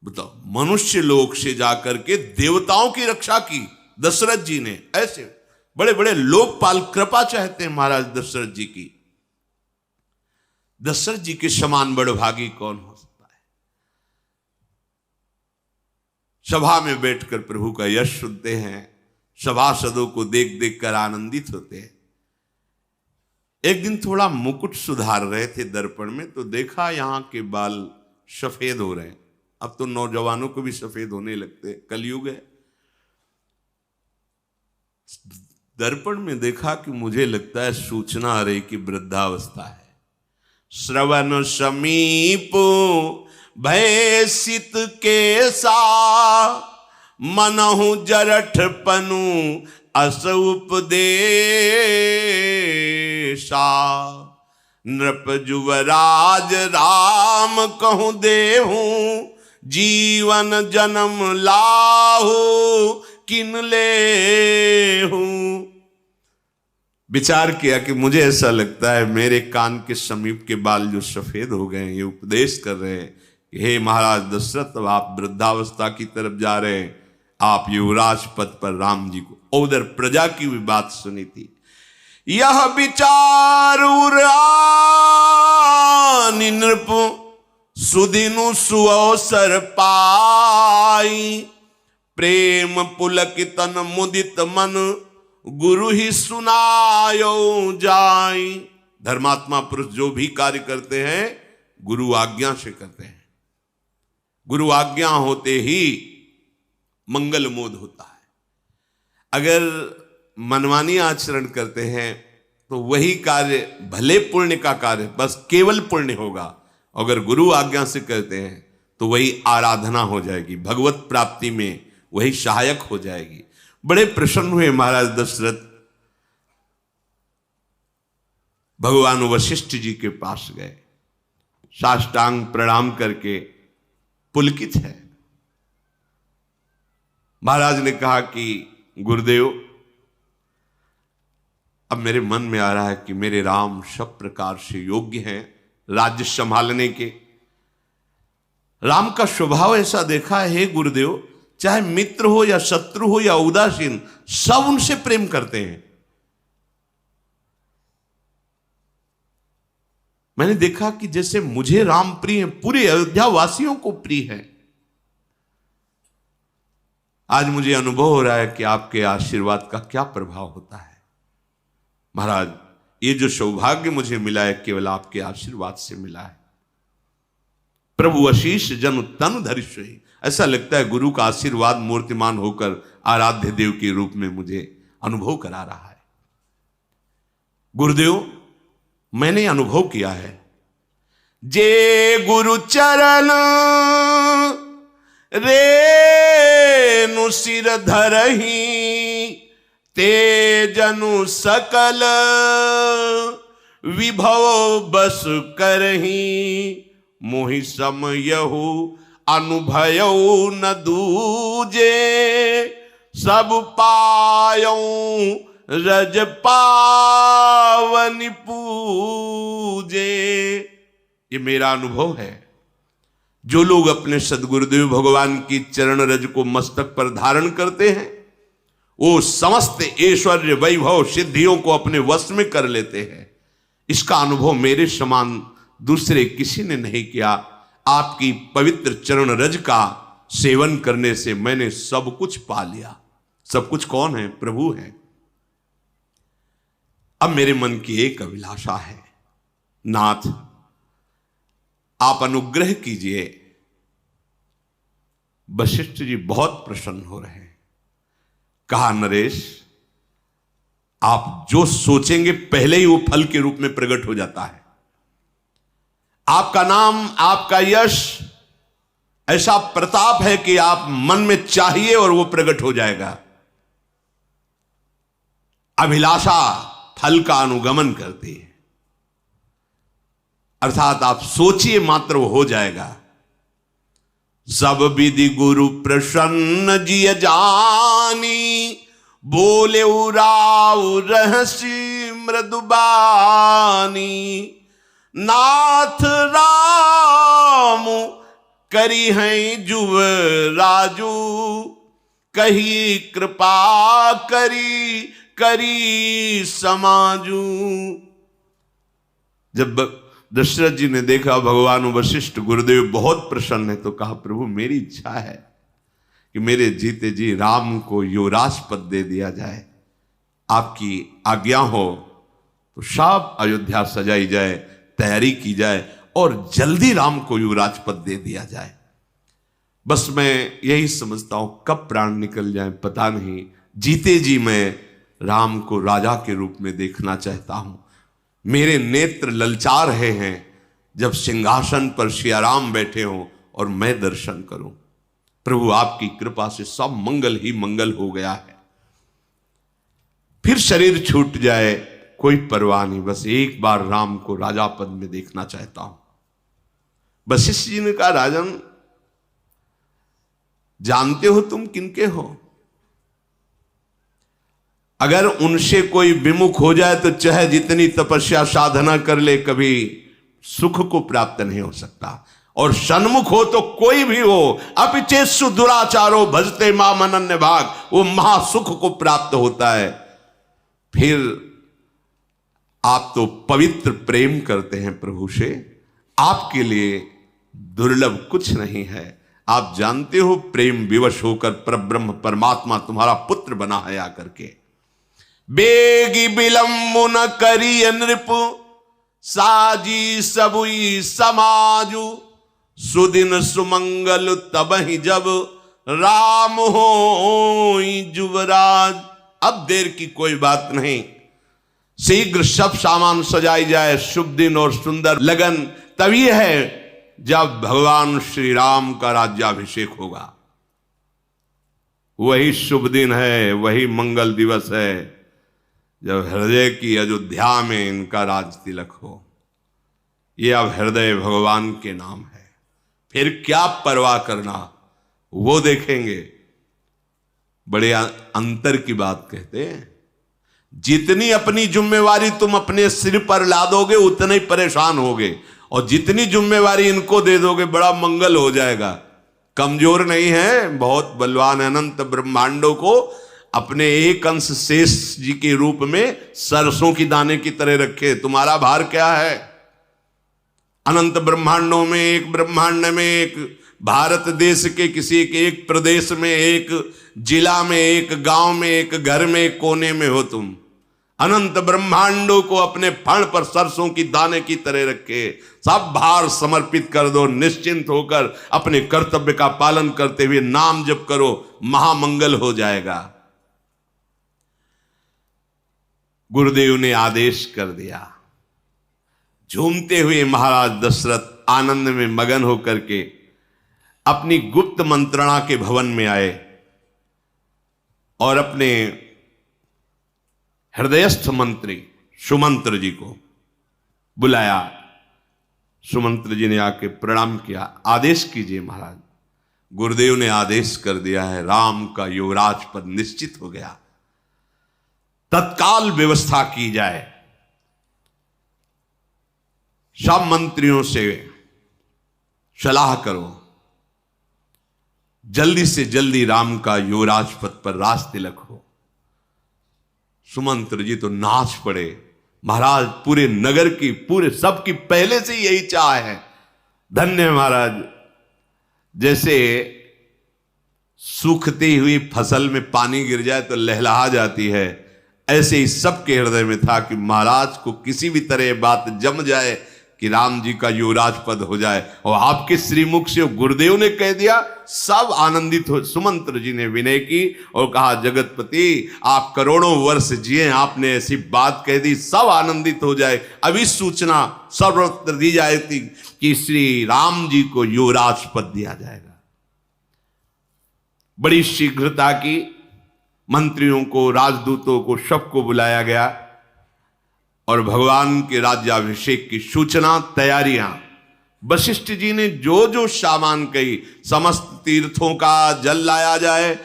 A: बताओ, मनुष्य लोक से जाकर के देवताओं की रक्षा की दशरथ जी ने। ऐसे बड़े बड़े लोकपाल कृपा चाहते हैं महाराज दशरथ जी की। दशरथ जी के समान बड़भागी कौन हो सकता है। सभा में बैठकर प्रभु का यश सुनते हैं, सभासदों को देख देख कर आनंदित होते हैं। एक दिन थोड़ा मुकुट सुधार रहे थे दर्पण में, तो देखा यहां के बाल सफेद हो रहे हैं। अब तो नौजवानों को भी सफेद होने लगते, कलयुग है। दर्पण में देखा कि मुझे लगता है सूचना आ रही कि वृद्धावस्था है। श्रवण समीप भय सित केसा, मनहु जरठ पनु अस उपदेशा, नृप जुवराज राम कहूं देहूं, जीवन जन्म लाहू किन लेहूं। विचार किया कि मुझे ऐसा लगता है मेरे कान के समीप के बाल जो सफेद हो गए हैं, ये उपदेश कर रहे हैं कि हे महाराज दशरथ, अब आप वृद्धावस्था की तरफ जा रहे हैं, आप युवराज पद पर राम जी को। और उधर प्रजा की भी बात सुनी थी। यह विचार नृप सुदिनु सुअवसर पाई, प्रेम पुलकित तन मुदित मन गुरु ही सुनायो जाई। धर्मात्मा पुरुष जो भी कार्य करते हैं गुरु आज्ञा से करते हैं। गुरु आज्ञा होते ही मंगल मोद होता है। अगर मनमानी आचरण करते हैं तो वही कार्य भले पुण्य का कार्य बस केवल पुण्य होगा, अगर गुरु आज्ञा से करते हैं तो वही आराधना हो जाएगी, भगवत प्राप्ति में वही सहायक हो जाएगी। बड़े प्रसन्न हुए महाराज दशरथ, भगवान वशिष्ठ जी के पास गए, साष्टांग प्रणाम करके पुलकित है। महाराज ने कहा कि गुरुदेव, अब मेरे मन में आ रहा है कि मेरे राम सब प्रकार से योग्य हैं राज्य संभालने के। राम का स्वभाव ऐसा देखा है, हे गुरुदेव, चाहे मित्र हो या शत्रु हो या उदासीन, सब उनसे प्रेम करते हैं। मैंने देखा कि जैसे मुझे राम प्रिय है, पूरे अयोध्या वासियों को प्रिय है। आज मुझे अनुभव हो रहा है कि आपके आशीर्वाद का क्या प्रभाव होता है। महाराज, ये जो सौभाग्य मुझे मिला है केवल आपके आशीर्वाद से मिला है। प्रभु आशीष जन तनु धरिष्य, ऐसा लगता है गुरु का आशीर्वाद मूर्तिमान होकर आराध्य देव के रूप में मुझे अनुभव करा रहा है। गुरुदेव, मैंने अनुभव किया है, जे गुरु चरण रेनु सिर धरही, ते जनु सकल विभव बस करही, मोहि समयहु अनुभयऊ न दूजे, सब पायऊ रज पावन पूजे। ये मेरा अनुभव है। जो लोग अपने सदगुरुदेव भगवान की चरण रज को मस्तक पर धारण करते हैं, वो समस्त ऐश्वर्य वैभव सिद्धियों को अपने वश में कर लेते हैं। इसका अनुभव मेरे समान दूसरे किसी ने नहीं किया। आपकी पवित्र चरण रज का सेवन करने से मैंने सब कुछ पा लिया। सब कुछ कौन है? प्रभु है। अब मेरे मन की एक अभिलाषा है, नाथ आप अनुग्रह कीजिए। वशिष्ठ जी बहुत प्रसन्न हो रहे हैं। कहा, नरेश, आप जो सोचेंगे पहले ही वो फल के रूप में प्रकट हो जाता है। आपका नाम, आपका यश ऐसा प्रताप है कि आप मन में चाहिए और वो प्रकट हो जाएगा। अभिलाषा फल का अनुगमन करती है, अर्थात आप सोचिए मात्र वो हो जाएगा। सब विधि गुरु प्रसन्न जिय जानी, बोले उराव रहसी मृदुबानी, नाथ राम करी हैं जुव राजू, कही कृपा करी करी समाजू। जब दशरथ जी ने देखा भगवान वशिष्ठ गुरुदेव बहुत प्रसन्न है, तो कहा, प्रभु मेरी इच्छा है कि मेरे जीते जी राम को युवराज पद दे दिया जाए। आपकी आज्ञा हो तो सब अयोध्या सजाई जाए, तैयारी की जाए और जल्दी राम को युवराज पद दे दिया जाए। बस मैं यही समझता हूं, कब प्राण निकल जाए पता नहीं। जीते जी मैं राम को राजा के रूप में देखना चाहता हूं। मेरे नेत्र ललचा रहे हैं जब सिंहासन पर सियाराम बैठे हों और मैं दर्शन करूं। प्रभु आपकी कृपा से सब मंगल ही मंगल हो गया है। फिर शरीर छूट जाए कोई परवाह नहीं, बस एक बार राम को राजा पद में देखना चाहता हूं। वशिष्ठ जी ने कहा, राजन जानते हो तुम किनके हो? अगर उनसे कोई विमुख हो जाए तो चाहे जितनी तपस्या साधना कर ले, कभी सुख को प्राप्त नहीं हो सकता। और सन्मुख हो तो कोई भी हो, अपिचेसु दुराचारो भजते माम अनन्य भाग, वो महासुख को प्राप्त होता है। फिर आप तो पवित्र प्रेम करते हैं प्रभु से, आपके लिए दुर्लभ कुछ नहीं है। आप जानते हो प्रेम विवश होकर परब्रह्म परमात्मा तुम्हारा पुत्र बना है आकर के। बेगी विलंब न करी नृप, साजी सबुई समाजु, सुदिन सुमंगल तबहि जब, राम हो जुवराज। अब देर की कोई बात नहीं, शीघ्र सब सामान सजाई जाए, शुभ दिन और सुंदर लगन तभी है जब भगवान श्री राम का राज्याभिषेक होगा। वही शुभ दिन है, वही मंगल दिवस है जब हृदय की अयोध्या में इनका राज तिलक हो। ये अब हृदय भगवान के नाम है, फिर क्या परवाह करना, वो देखेंगे। बड़े अंतर की बात कहते हैं, जितनी अपनी जिम्मेवारी तुम अपने सिर पर लादोगे उतने ही परेशान होगे, और जितनी जिम्मेवारी इनको दे दोगे बड़ा मंगल हो जाएगा। कमजोर नहीं है, बहुत बलवान। अनंत ब्रह्मांडों को अपने एक अंश शेष जी के रूप में सरसों की दाने की तरह रखे। तुम्हारा भार क्या है? अनंत ब्रह्मांडों में, एक ब्रह्मांड में, एक भारत देश के किसी एक प्रदेश में, एक जिला में, एक गांव में, एक घर में, एक कोने में हो तुम। अनंत ब्रह्मांडों को अपने फण पर सरसों की दाने की तरह रखे। सब भार समर्पित कर दो, निश्चिंत होकर अपने कर्तव्य का पालन करते हुए नाम जप करो, महामंगल हो जाएगा। गुरुदेव ने आदेश कर दिया। झूमते हुए महाराज दशरथ आनंद में मगन होकर के अपनी गुप्त मंत्रणा के भवन में आए और अपने हृदयस्थ मंत्री सुमंत्र जी को बुलाया। सुमंत्र जी ने आके प्रणाम किया। आदेश कीजिए महाराज। गुरुदेव ने आदेश कर दिया है, राम का युवराज पद निश्चित हो गया, तत्काल व्यवस्था की जाए। सब मंत्रियों से सलाह करो, जल्दी से जल्दी राम का युवराज पद पर राज तिलक हो। सुमंत्र जी तो नाच पड़े। महाराज, पूरे नगर की, पूरे सबकी पहले से यही चाह है। धन्य महाराज, जैसे सूखती हुई फसल में पानी गिर जाए तो लहलहा जाती है, ऐसे ही सबके हृदय में था कि महाराज को किसी भी तरह बात जम जाए कि राम जी का युवराज पद हो जाए, और आपके श्रीमुख से गुरुदेव ने कह दिया, सब आनंदित हो। सुमंत्र जी ने विनय की और कहा, जगतपति आप करोड़ों वर्ष जिए, आपने ऐसी बात कह दी, सब आनंदित हो जाए। अभी सूचना सर्वत्र दी जाएगी कि श्री राम जी को युवराज पद दिया जाएगा। बड़ी शीघ्रता की मंत्रियों को, राजदूतों को, सबको बुलाया गया और भगवान के राज्याभिषेक की सूचना, तैयारियां। वशिष्ठ जी ने जो जो सामान कही, समस्त तीर्थों का जल लाया जाए,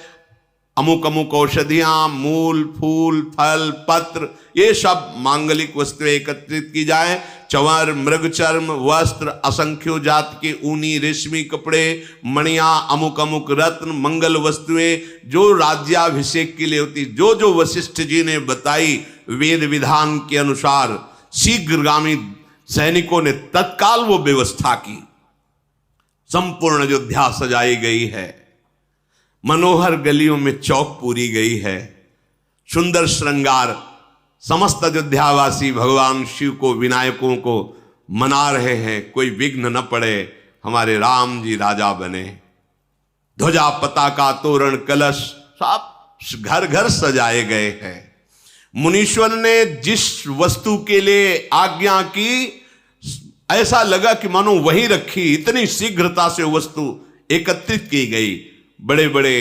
A: अमुक अमुक औषधियां, मूल, फूल, फल, पत्र, ये सब मांगलिक वस्तुएं एकत्रित की जाए। चंवर, मृग चर्म, वस्त्र, असंख्यो जात के ऊनी रेशमी कपड़े, मणियां, अमुक अमुक रत्न, मंगल वस्तुएं जो राज्याभिषेक के लिए होती, जो जो वशिष्ठ जी ने बताई वेद विधान के अनुसार शीघ्रगामी सैनिकों ने तत्काल वो व्यवस्था की। संपूर्ण अयोध्या सजाई गई है, मनोहर गलियों में चौक पूरी गई है, सुंदर श्रृंगार। समस्त अयोध्यावासी भगवान शिव को, विनायकों को मना रहे हैं, कोई विघ्न न पड़े, हमारे राम जी राजा बने। ध्वजा, पताका, तोरण, कलश सब घर घर सजाए गए हैं। मुनीश्वर ने जिस वस्तु के लिए आज्ञा की, ऐसा लगा कि मानो वहीं रखी, इतनी शीघ्रता से वस्तु एकत्रित की गई। बड़े बड़े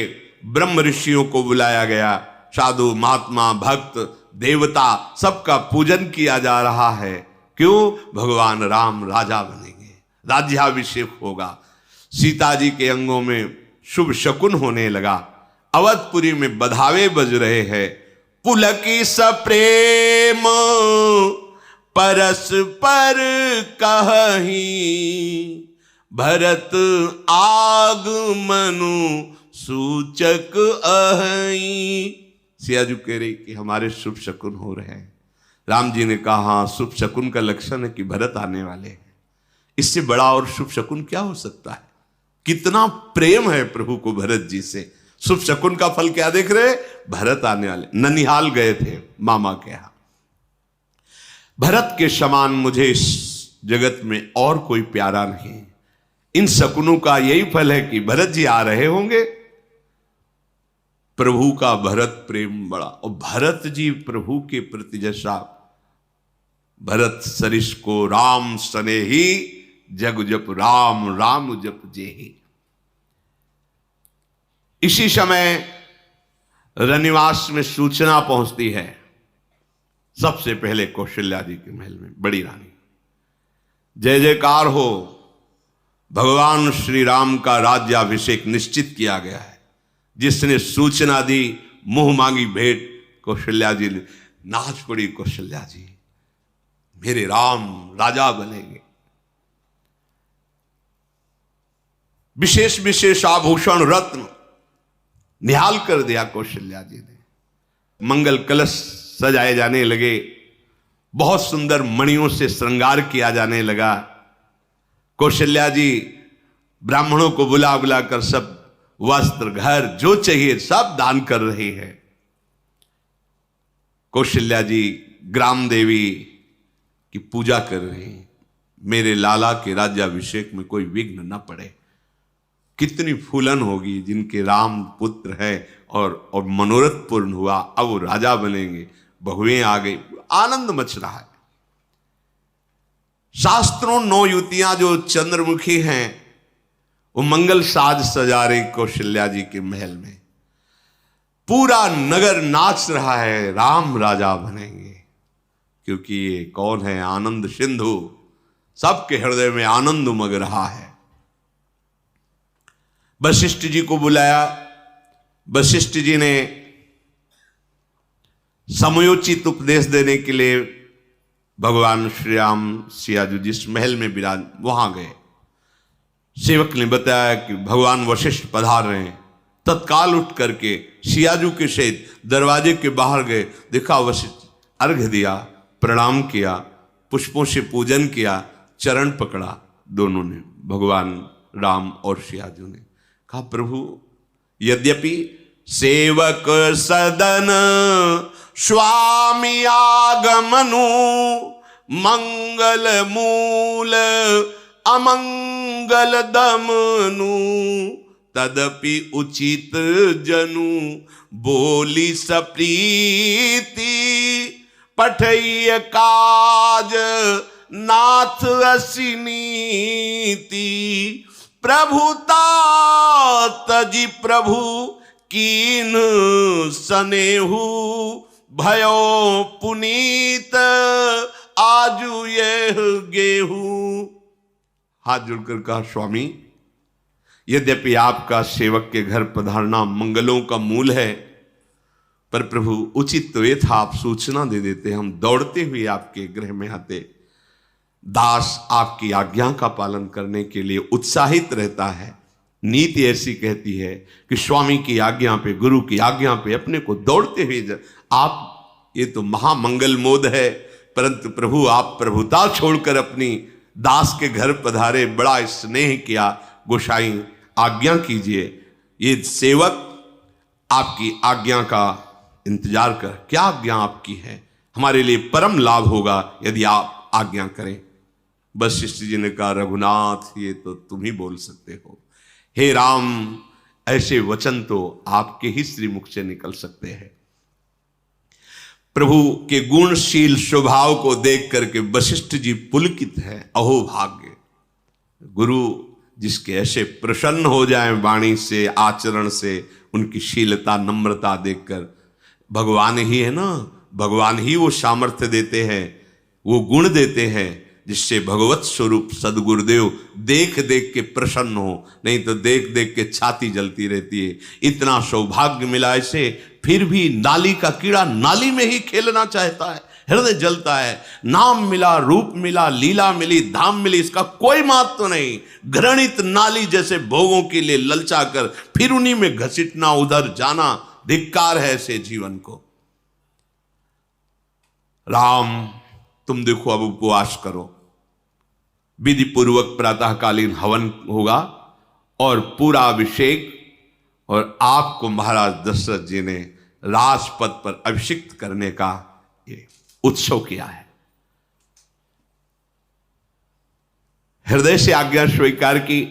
A: ब्रह्म ऋषियों को बुलाया गया, साधु, महात्मा, भक्त, देवता, सबका पूजन किया जा रहा है। क्यों? भगवान राम राजा बनेंगे, राज्याभिषेक होगा। सीता जी के अंगों में शुभ शकुन होने लगा। अवधपुरी में बधावे बज रहे हैं, पुलकी सप्रेम परस्पर कहही, भरत आगमनु सूचक अहि। सियाजू कह रही कि हमारे शुभ शकुन हो रहे हैं। राम जी ने कहा, हाँ, शुभ शकुन का लक्षण है कि भरत आने वाले हैं। इससे बड़ा और शुभ शकुन क्या हो सकता है? कितना प्रेम है प्रभु को भरत जी से। शुभ शकुन का फल क्या देख रहे? भरत आने वाले। ननिहाल गए थे मामा के यहां। भरत के समान मुझे इस जगत में और कोई प्यारा नहीं। इन शकुनों का यही फल है कि भरत जी आ रहे होंगे, प्रभु का भरत प्रेम बड़ा। और भरत जी प्रभु के प्रति जैसा, भरत सरिस को राम सनेही, जग जप राम राम जप जेहि। इसी समय रनिवास में सूचना पहुंचती है, सबसे पहले कौशल्या जी के महल में, बड़ी रानी, जय जयकार हो, भगवान श्री राम का राज्याभिषेक निश्चित किया गया है। जिसने सूचना दी, मुंह मांगी भेंट, कौशल्या जी ने नाच पड़ी। कौशल्या जी, मेरे राम राजा बनेंगे। विशेष विशेष आभूषण रत्न निहाल कर दिया कौशल्या जी ने। मंगल कलश सजाए जाने लगे, बहुत सुंदर मणियों से श्रृंगार किया जाने लगा। कौशल्या जी ब्राह्मणों को बुला बुला कर सब वस्त्र, घर, जो चाहिए सब दान कर रही है। कौशल्या जी ग्राम देवी की पूजा कर रही हैं, मेरे लाला के राज्याभिषेक में कोई विघ्न न पड़े। कितनी फूलन होगी जिनके राम पुत्र है और मनोरथ पूर्ण हुआ, अब वो राजा बनेंगे, बहुएं आ गई, आनंद मच रहा है। शास्त्रों 9 युवतियां जो चंद्रमुखी हैं वो मंगल साज सजा रही कौशल्या जी के महल में। पूरा नगर नाच रहा है, राम राजा बनेंगे, क्योंकि ये कौन है, आनंद सिंधु, सबके हृदय में आनंद उमग रहा है। वशिष्ठ जी को बुलाया। वशिष्ठ जी ने समयोचित उपदेश देने के लिए भगवान श्री राम सियाजू जिस महल में विराज, वहां गए। सेवक ने बताया कि भगवान वशिष्ठ पधार रहे हैं। तत्काल उठ करके सियाजू के सहित दरवाजे के बाहर गए। देखा वशिष्ठ, अर्घ्य दिया, प्रणाम किया, पुष्पों से पूजन किया, चरण पकड़ा दोनों ने, भगवान राम और सियाजू ने। कहा प्रभु, यद्यपि सेवक सदन स्वामी आगमनु, मंगल मूल अमंगल दमनु, तदपि उचित जनु बोली सप्रीति, पठय काज नाथ असिनीति, प्रभुता तजी प्रभु कीन सनेहु, भयो पुनीत आजू यह गेहू। हाथ जोड़कर कहा, स्वामी, यद्यपि आपका सेवक के घर पधारना मंगलों का मूल है, पर प्रभु उचित तो ये था आप सूचना दे देते, हम दौड़ते हुए आपके गृह में आते। दास आपकी आज्ञा का पालन करने के लिए उत्साहित रहता है। नीति ऐसी कहती है कि स्वामी की आज्ञा पे, गुरु की आज्ञा पे अपने को दौड़ते हुए आप, ये तो महामंगल मोद है, परंतु प्रभु आप प्रभुता छोड़कर अपनी दास के घर पधारे, बड़ा स्नेह किया। गोसाई आज्ञा कीजिए, ये सेवक आपकी आज्ञा का इंतजार कर। क्या आज्ञा आपकी है? हमारे लिए परम लाभ होगा यदि आप आज्ञा करें। वशिष्ठ जी ने कहा, रघुनाथ, ये तो तुम ही बोल सकते हो। हे राम, ऐसे वचन तो आपके ही श्रीमुख से निकल सकते हैं। प्रभु के गुणशील स्वभाव को देख करके वशिष्ठ जी पुलकित हैं। अहो भाग्य, गुरु जिसके ऐसे प्रसन्न हो जाएं वाणी से, आचरण से, उनकी शीलता, नम्रता देखकर। भगवान ही है ना, भगवान ही वो सामर्थ्य देते हैं, वो गुण देते हैं जिससे भगवत स्वरूप सदगुरुदेव देख देख के प्रसन्न हो, नहीं तो देख देख के छाती जलती रहती है। इतना सौभाग्य मिला ऐसे, फिर भी नाली का कीड़ा नाली में ही खेलना चाहता है, हृदय जलता है। नाम मिला, रूप मिला, लीला मिली, धाम मिली, इसका कोई महत्व नहीं। घृणित नाली जैसे भोगों के लिए ललचा कर फिर उन्हीं में घसीटना, उधर जाना, धिक्कार है ऐसे जीवन को। राम, तुम देखो, अब उपवास करो, विधि पूर्वक प्रातःकालीन हवन होगा और पूरा अभिषेक, और आपको महाराज दशरथ जी ने राजपद पर अभिषिक्त करने का ये उत्सव किया है। हृदय से आज्ञा स्वीकार की।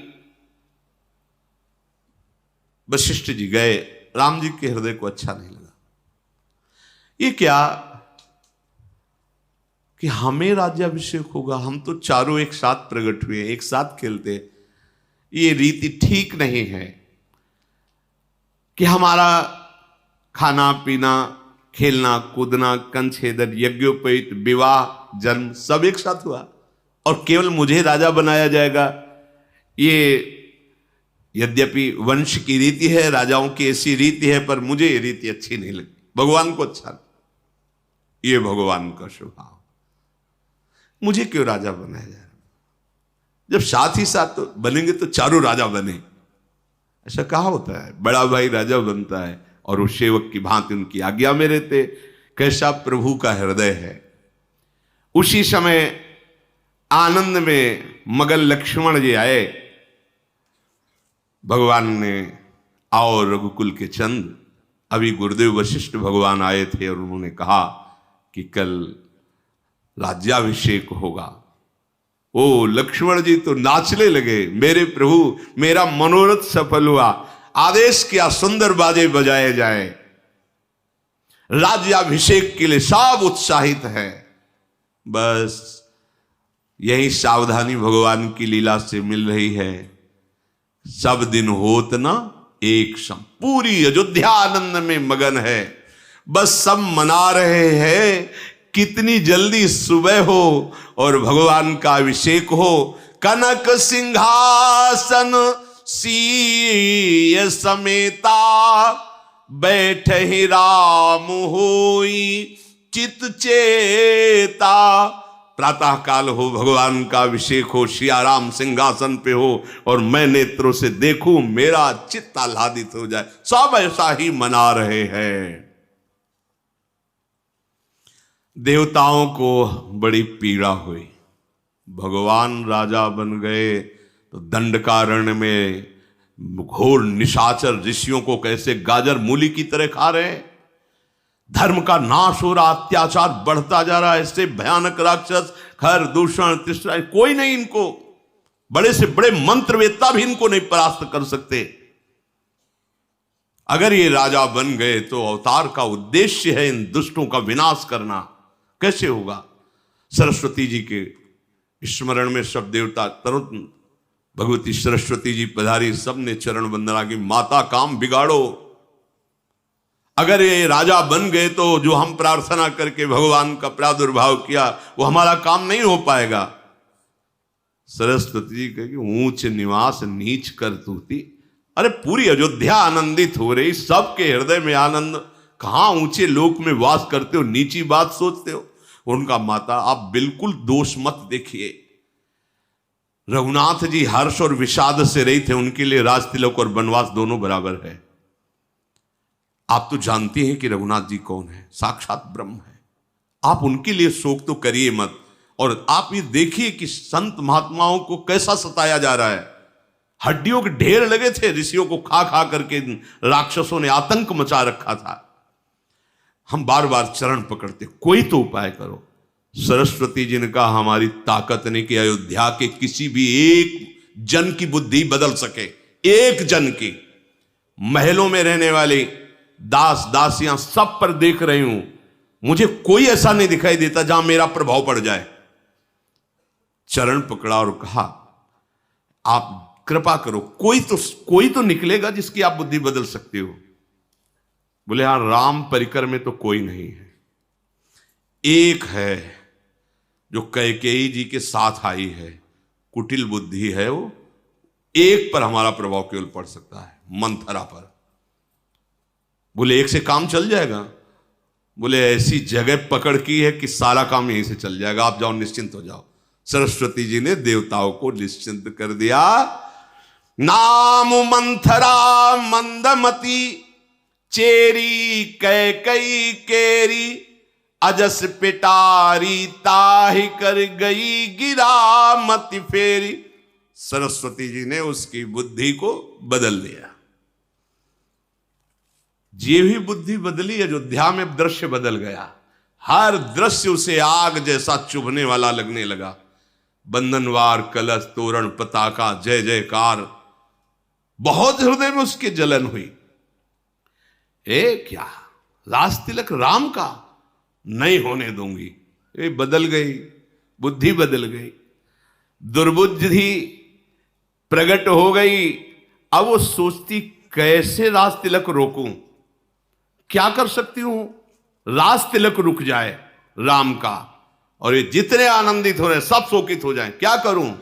A: वशिष्ठ जी गए, राम जी के हृदय को अच्छा नहीं लगा। ये क्या कि हमें राज्याभिषेक होगा, हम तो चारों एक साथ प्रकट हुए, एक साथ खेलते, ये रीति ठीक नहीं है कि हमारा खाना पीना, खेलना कूदना, कंछेदन, यज्ञोपवीत, विवाह, जन्म सब एक साथ हुआ और केवल मुझे राजा बनाया जाएगा। ये यद्यपि वंश की रीति है, राजाओं की ऐसी रीति है, पर मुझे ये रीति अच्छी नहीं लगती, भगवान को अच्छा नहीं। ये भगवान का स्वभाव, मुझे क्यों राजा बनाया जा रहा? जब साथ ही साथ तो बनेंगे तो चारों राजा बने। ऐसा कहा होता है, बड़ा भाई राजा बनता है और वो सेवक की भांति उनकी आज्ञा में रहते। कैसा प्रभु का हृदय है। उसी समय आनंद में मगन लक्ष्मण जी आए। भगवान ने, आओ रघुकुल के चंद, अभी गुरुदेव वशिष्ठ भगवान आए थे और उन्होंने कहा कि कल राज्याभिषेक होगा। ओ लक्ष्मण जी तो नाचने लगे, मेरे प्रभु मेरा मनोरथ सफल हुआ, आदेश किया सुंदर बाजे बजाए जाए, राज्याभिषेक के लिए सब उत्साहित है। बस यही सावधानी भगवान की लीला से मिल रही है। सब दिन होत ना एक सम, पूरी अयोध्या आनंद में मगन है, बस सब मना रहे हैं कितनी जल्दी सुबह हो और भगवान का अभिषेक हो। कनक सिंहासन सीय समेता, बैठ ही राम होई चित चेता। प्रातः काल हो, भगवान का अभिषेक हो, सियाराम सिंहासन पे हो और मैं नेत्रों से देखूं, मेरा चित्त आह्लादित हो जाए। सब ऐसा ही मना रहे हैं। देवताओं को बड़ी पीड़ा हुई। भगवान राजा बन गए तो दंडकारण्य में घोर निशाचर ऋषियों को कैसे गाजर मूली की तरह खा रहे हैं। धर्म का नाश हो रहा, अत्याचार बढ़ता जा रहा है। ऐसे भयानक राक्षस, खर, दूषण, तृष्णा, कोई नहीं इनको, बड़े से बड़े मंत्रवेत्ता भी इनको नहीं परास्त कर सकते। अगर ये राजा बन गए तो अवतार का उद्देश्य है इन दुष्टों का विनाश करना, कैसे होगा? सरस्वती जी के स्मरण में सब देवता तुरंत, भगवती सरस्वती जी पधारी, सबने चरण वंदना की, माता काम बिगाड़ो। अगर ये राजा बन गए तो जो हम प्रार्थना करके भगवान का प्रादुर्भाव किया वो हमारा काम नहीं हो पाएगा। सरस्वती जी कहे कि ऊंच निवास नीच कर तूती। अरे पूरी अयोध्या आनंदित हो रही, सबके हृदय में आनंद, कहां ऊंचे लोक में वास करते हो, नीची बात सोचते हो। उनका माता, आप बिल्कुल दोष मत देखिए। रघुनाथ जी हर्ष और विषाद से रही थे, उनके लिए राज तिलक और वनवास दोनों बराबर है। आप तो जानते हैं कि रघुनाथ जी कौन है, साक्षात ब्रह्म है। आप उनके लिए शोक तो करिए मत। और आप ये देखिए कि संत महात्माओं को कैसा सताया जा रहा है। हड्डियों के ढेर लगे थे, ऋषियों को खा खा करके राक्षसों ने आतंक मचा रखा था। हम बार बार चरण पकड़ते, कोई तो उपाय करो। सरस्वती जी ने कहा, हमारी ताकत नहीं कि अयोध्या के किसी भी एक जन की बुद्धि बदल सके। एक जन की, महलों में रहने वाले दास दासियां सब पर देख रही हूं, मुझे कोई ऐसा नहीं दिखाई देता जहां मेरा प्रभाव पड़ जाए। चरण पकड़ा और कहा, आप कृपा करो, कोई तो निकलेगा जिसकी आप बुद्धि बदल सकते हो। बोले, हाँ, राम परिकर में तो कोई नहीं है। एक है जो कैकेयी जी के साथ आई है, कुटिल बुद्धि है वो, एक पर हमारा प्रभाव केवल पड़ सकता है, मंथरा पर। बोले, एक से काम चल जाएगा? बोले, ऐसी जगह पकड़ की है कि सारा काम यहीं से चल जाएगा, आप जाओ, निश्चिंत हो जाओ। सरस्वती जी ने देवताओं को निश्चिंत कर दिया। नाम मंथरा मंदमती, चेरी कैकई केरी, अजस पिटारी ताहि कर गई गिरा मति फेरी। सरस्वती जी ने उसकी बुद्धि को बदल दिया। ये भी बुद्धि बदली, अयोध्या में दृश्य बदल गया। हर दृश्य उसे आग जैसा चुभने वाला लगने लगा। बंधनवार, कलश, तोरण, पताका, जय जयकार, बहुत हृदय में उसके जलन हुई। क्या राज तिलक राम का नहीं होने दूंगी। ये बदल गई, बुद्धि बदल गई, दुर्बुद्धि प्रकट हो गई। अब वो सोचती कैसे राज तिलक रोकूं, क्या कर सकती हूं राज तिलक रुक जाए राम का, और ये जितने आनंदित हो रहे सब शोकित हो जाएं, क्या करूं।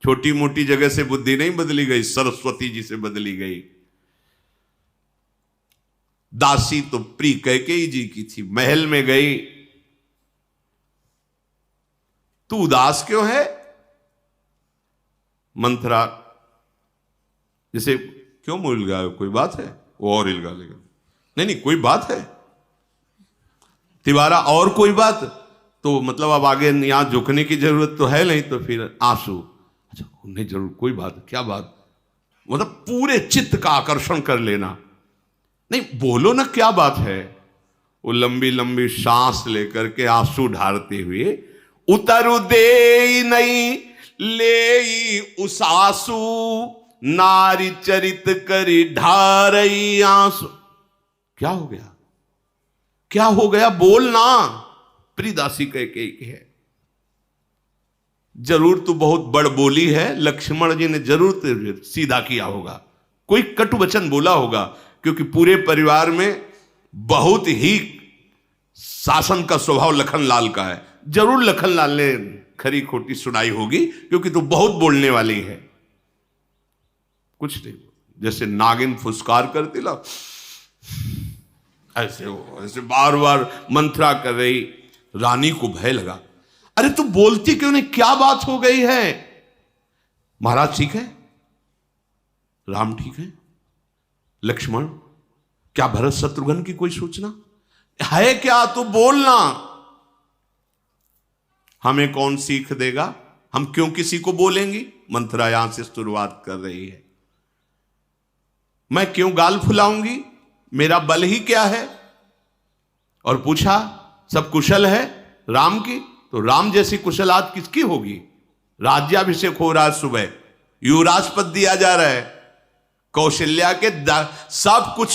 A: छोटी मोटी जगह से बुद्धि नहीं बदली गई, सरस्वती जी से बदली गई। दासी तो प्री कैकेयी जी की थी, महल में गई, तू उदास क्यों है। मंथरा जैसे क्यों मुड़ गया, कोई बात है, वो और हिलगा लेगा, नहीं कोई बात है। तिवारा और कोई बात, तो मतलब अब आगे यहां झुकने की जरूरत तो है नहीं, तो फिर आंसू, अच्छा नहीं जरूर कोई बात, क्या बात, मतलब पूरे चित्त का आकर्षण कर लेना, नहीं बोलो ना क्या बात है। वो लंबी लंबी सांस लेकर के आंसू ढारते हुए, उतरु दे नहीं ले उस आंसू, नारी चरित करी ढारई आंसू। क्या हो गया, क्या हो गया, बोलना। प्रियदासी कैकेयी है, जरूर तू बहुत बड़ बोली है, लक्ष्मण जी ने जरूर सीधा किया होगा, कोई कटु वचन बोला होगा, क्योंकि पूरे परिवार में बहुत ही शासन का स्वभाव लखनलाल का है, जरूर लखनलाल ने खरी खोटी सुनाई होगी, क्योंकि तू बहुत बोलने वाली है। कुछ नहीं, जैसे नागिन फुसकार करती ला, ऐसे हो, ऐसे बार बार मंत्रा कर रही। रानी को भय लगा, अरे तू बोलती क्यों नहीं, क्या बात हो गई है। महाराज ठीक है, राम ठीक है, लक्ष्मण, क्या भरत शत्रुघ्न की कोई सूचना है क्या, तू बोलना। हमें कौन सीख देगा, हम क्यों किसी को बोलेंगी। मंथरा यहां से शुरुआत कर रही है, मैं क्यों गाल फुलाऊंगी, मेरा बल ही क्या है। और पूछा सब कुशल है राम की, तो राम जैसी कुशलात किसकी होगी। राज्याभिषेक हो रहा है, सुबह युवराज पद दिया जा रहा है, कौशल्या के सब कुछ,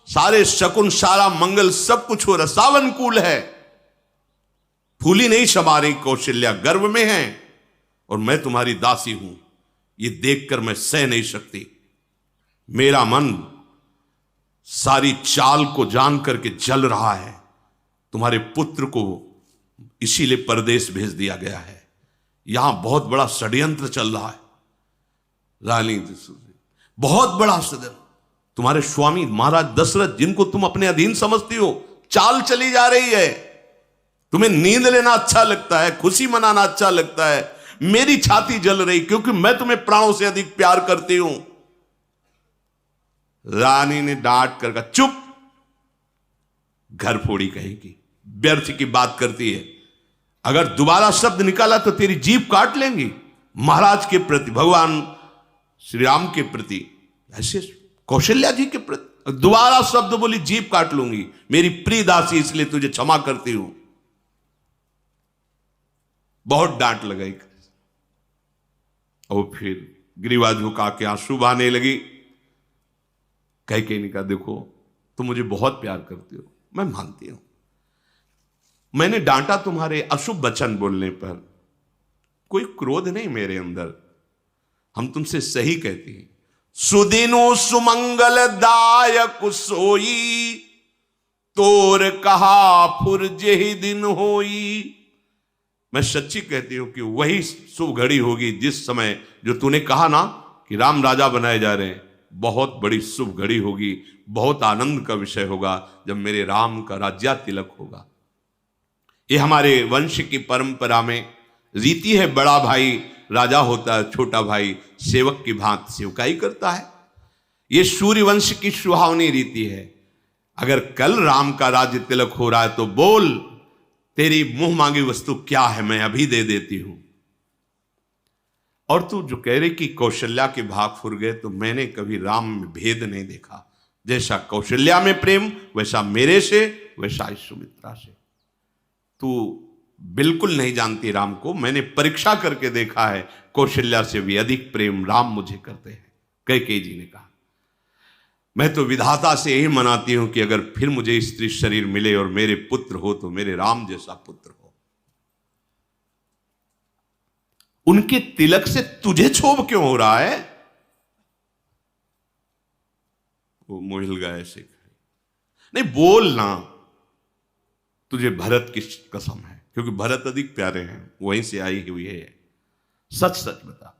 A: सारे शकुन, सारा मंगल, सब कुछ हो रहा, सब अनुकूल है। फूली नहीं समा रही कौशल्या, गर्व में है, और मैं तुम्हारी दासी हूं, ये देखकर मैं सह नहीं सकती। मेरा मन सारी चाल को जान करके जल रहा है। तुम्हारे पुत्र को इसीलिए परदेश भेज दिया गया है, यहां बहुत बड़ा षड्यंत्र चल रहा है। रानी बहुत बड़ा षड्यंत्र, तुम्हारे स्वामी महाराज दशरथ, जिनको तुम अपने अधीन समझती हो, चाल चली जा रही है। तुम्हें नींद लेना अच्छा लगता है, खुशी मनाना अच्छा लगता है, मेरी छाती जल रही, क्योंकि मैं तुम्हें प्राणों से अधिक प्यार करती हूं। रानी ने डांट कर कहा, चुप, घर फोड़ी कहेगी, व्यर्थ की बात करती है, अगर दोबारा शब्द निकाला तो तेरी जीभ काट लेंगी। महाराज के प्रति, भगवान श्री राम के प्रति, ऐसे कौशल्या जी के प्रति दोबारा शब्द बोली, जीभ काट लूंगी। मेरी प्रिय दासी, इसलिए तुझे क्षमा करती हूं। बहुत डांट लगाई, और फिर ग्रीवा झुका के आंसू बहाने लगी। कैकेयी ने कहा, देखो तुम मुझे बहुत प्यार करती हो, मैं मानती हूं, मैंने डांटा तुम्हारे अशुभ वचन बोलने पर, कोई क्रोध नहीं मेरे अंदर, हम तुमसे सही कहती हैं। सुदिनो सुमंगल दायक सोई, तोर कहा फुरजे ही दिन होई। मैं सच्ची कहती हूं कि वही शुभ घड़ी होगी जिस समय जो तूने कहा ना कि राम राजा बनाए जा रहे हैं, बहुत बड़ी शुभ घड़ी होगी, बहुत आनंद का विषय होगा जब मेरे राम का राज्या तिलक होगा। ये हमारे वंश की परंपरा में रीति है, बड़ा भाई राजा होता है, छोटा भाई सेवक की भांति सेवकाई करता है। ये सूर्य वंश की सुहावनी रीति है। अगर कल राम का राज्य तिलक हो रहा है तो बोल, तेरी मुंह मांगी वस्तु क्या है, मैं अभी दे देती हूं। और तू जो कह रही कि कौशल्या के भाग फुर गए, तो मैंने कभी राम में भेद नहीं देखा। जैसा कौशल्या में प्रेम, वैसा मेरे से, वैसा ही सुमित्रा से। तू बिल्कुल नहीं जानती राम को, मैंने परीक्षा करके देखा है, कौशल्या से भी अधिक प्रेम राम मुझे करते हैं। कैकेयी जी ने कहा। मैं तो विधाता से यही मनाती हूं कि अगर फिर मुझे स्त्री शरीर मिले और मेरे पुत्र हो तो मेरे राम जैसा पुत्र हो। उनके तिलक से तुझे क्षोभ क्यों हो रहा है? वो मोहिल गाय से नहीं बोलना, तुझे भरत की कसम है, क्योंकि भरत अधिक प्यारे हैं, वहीं से आई हुई है। सच सच बता,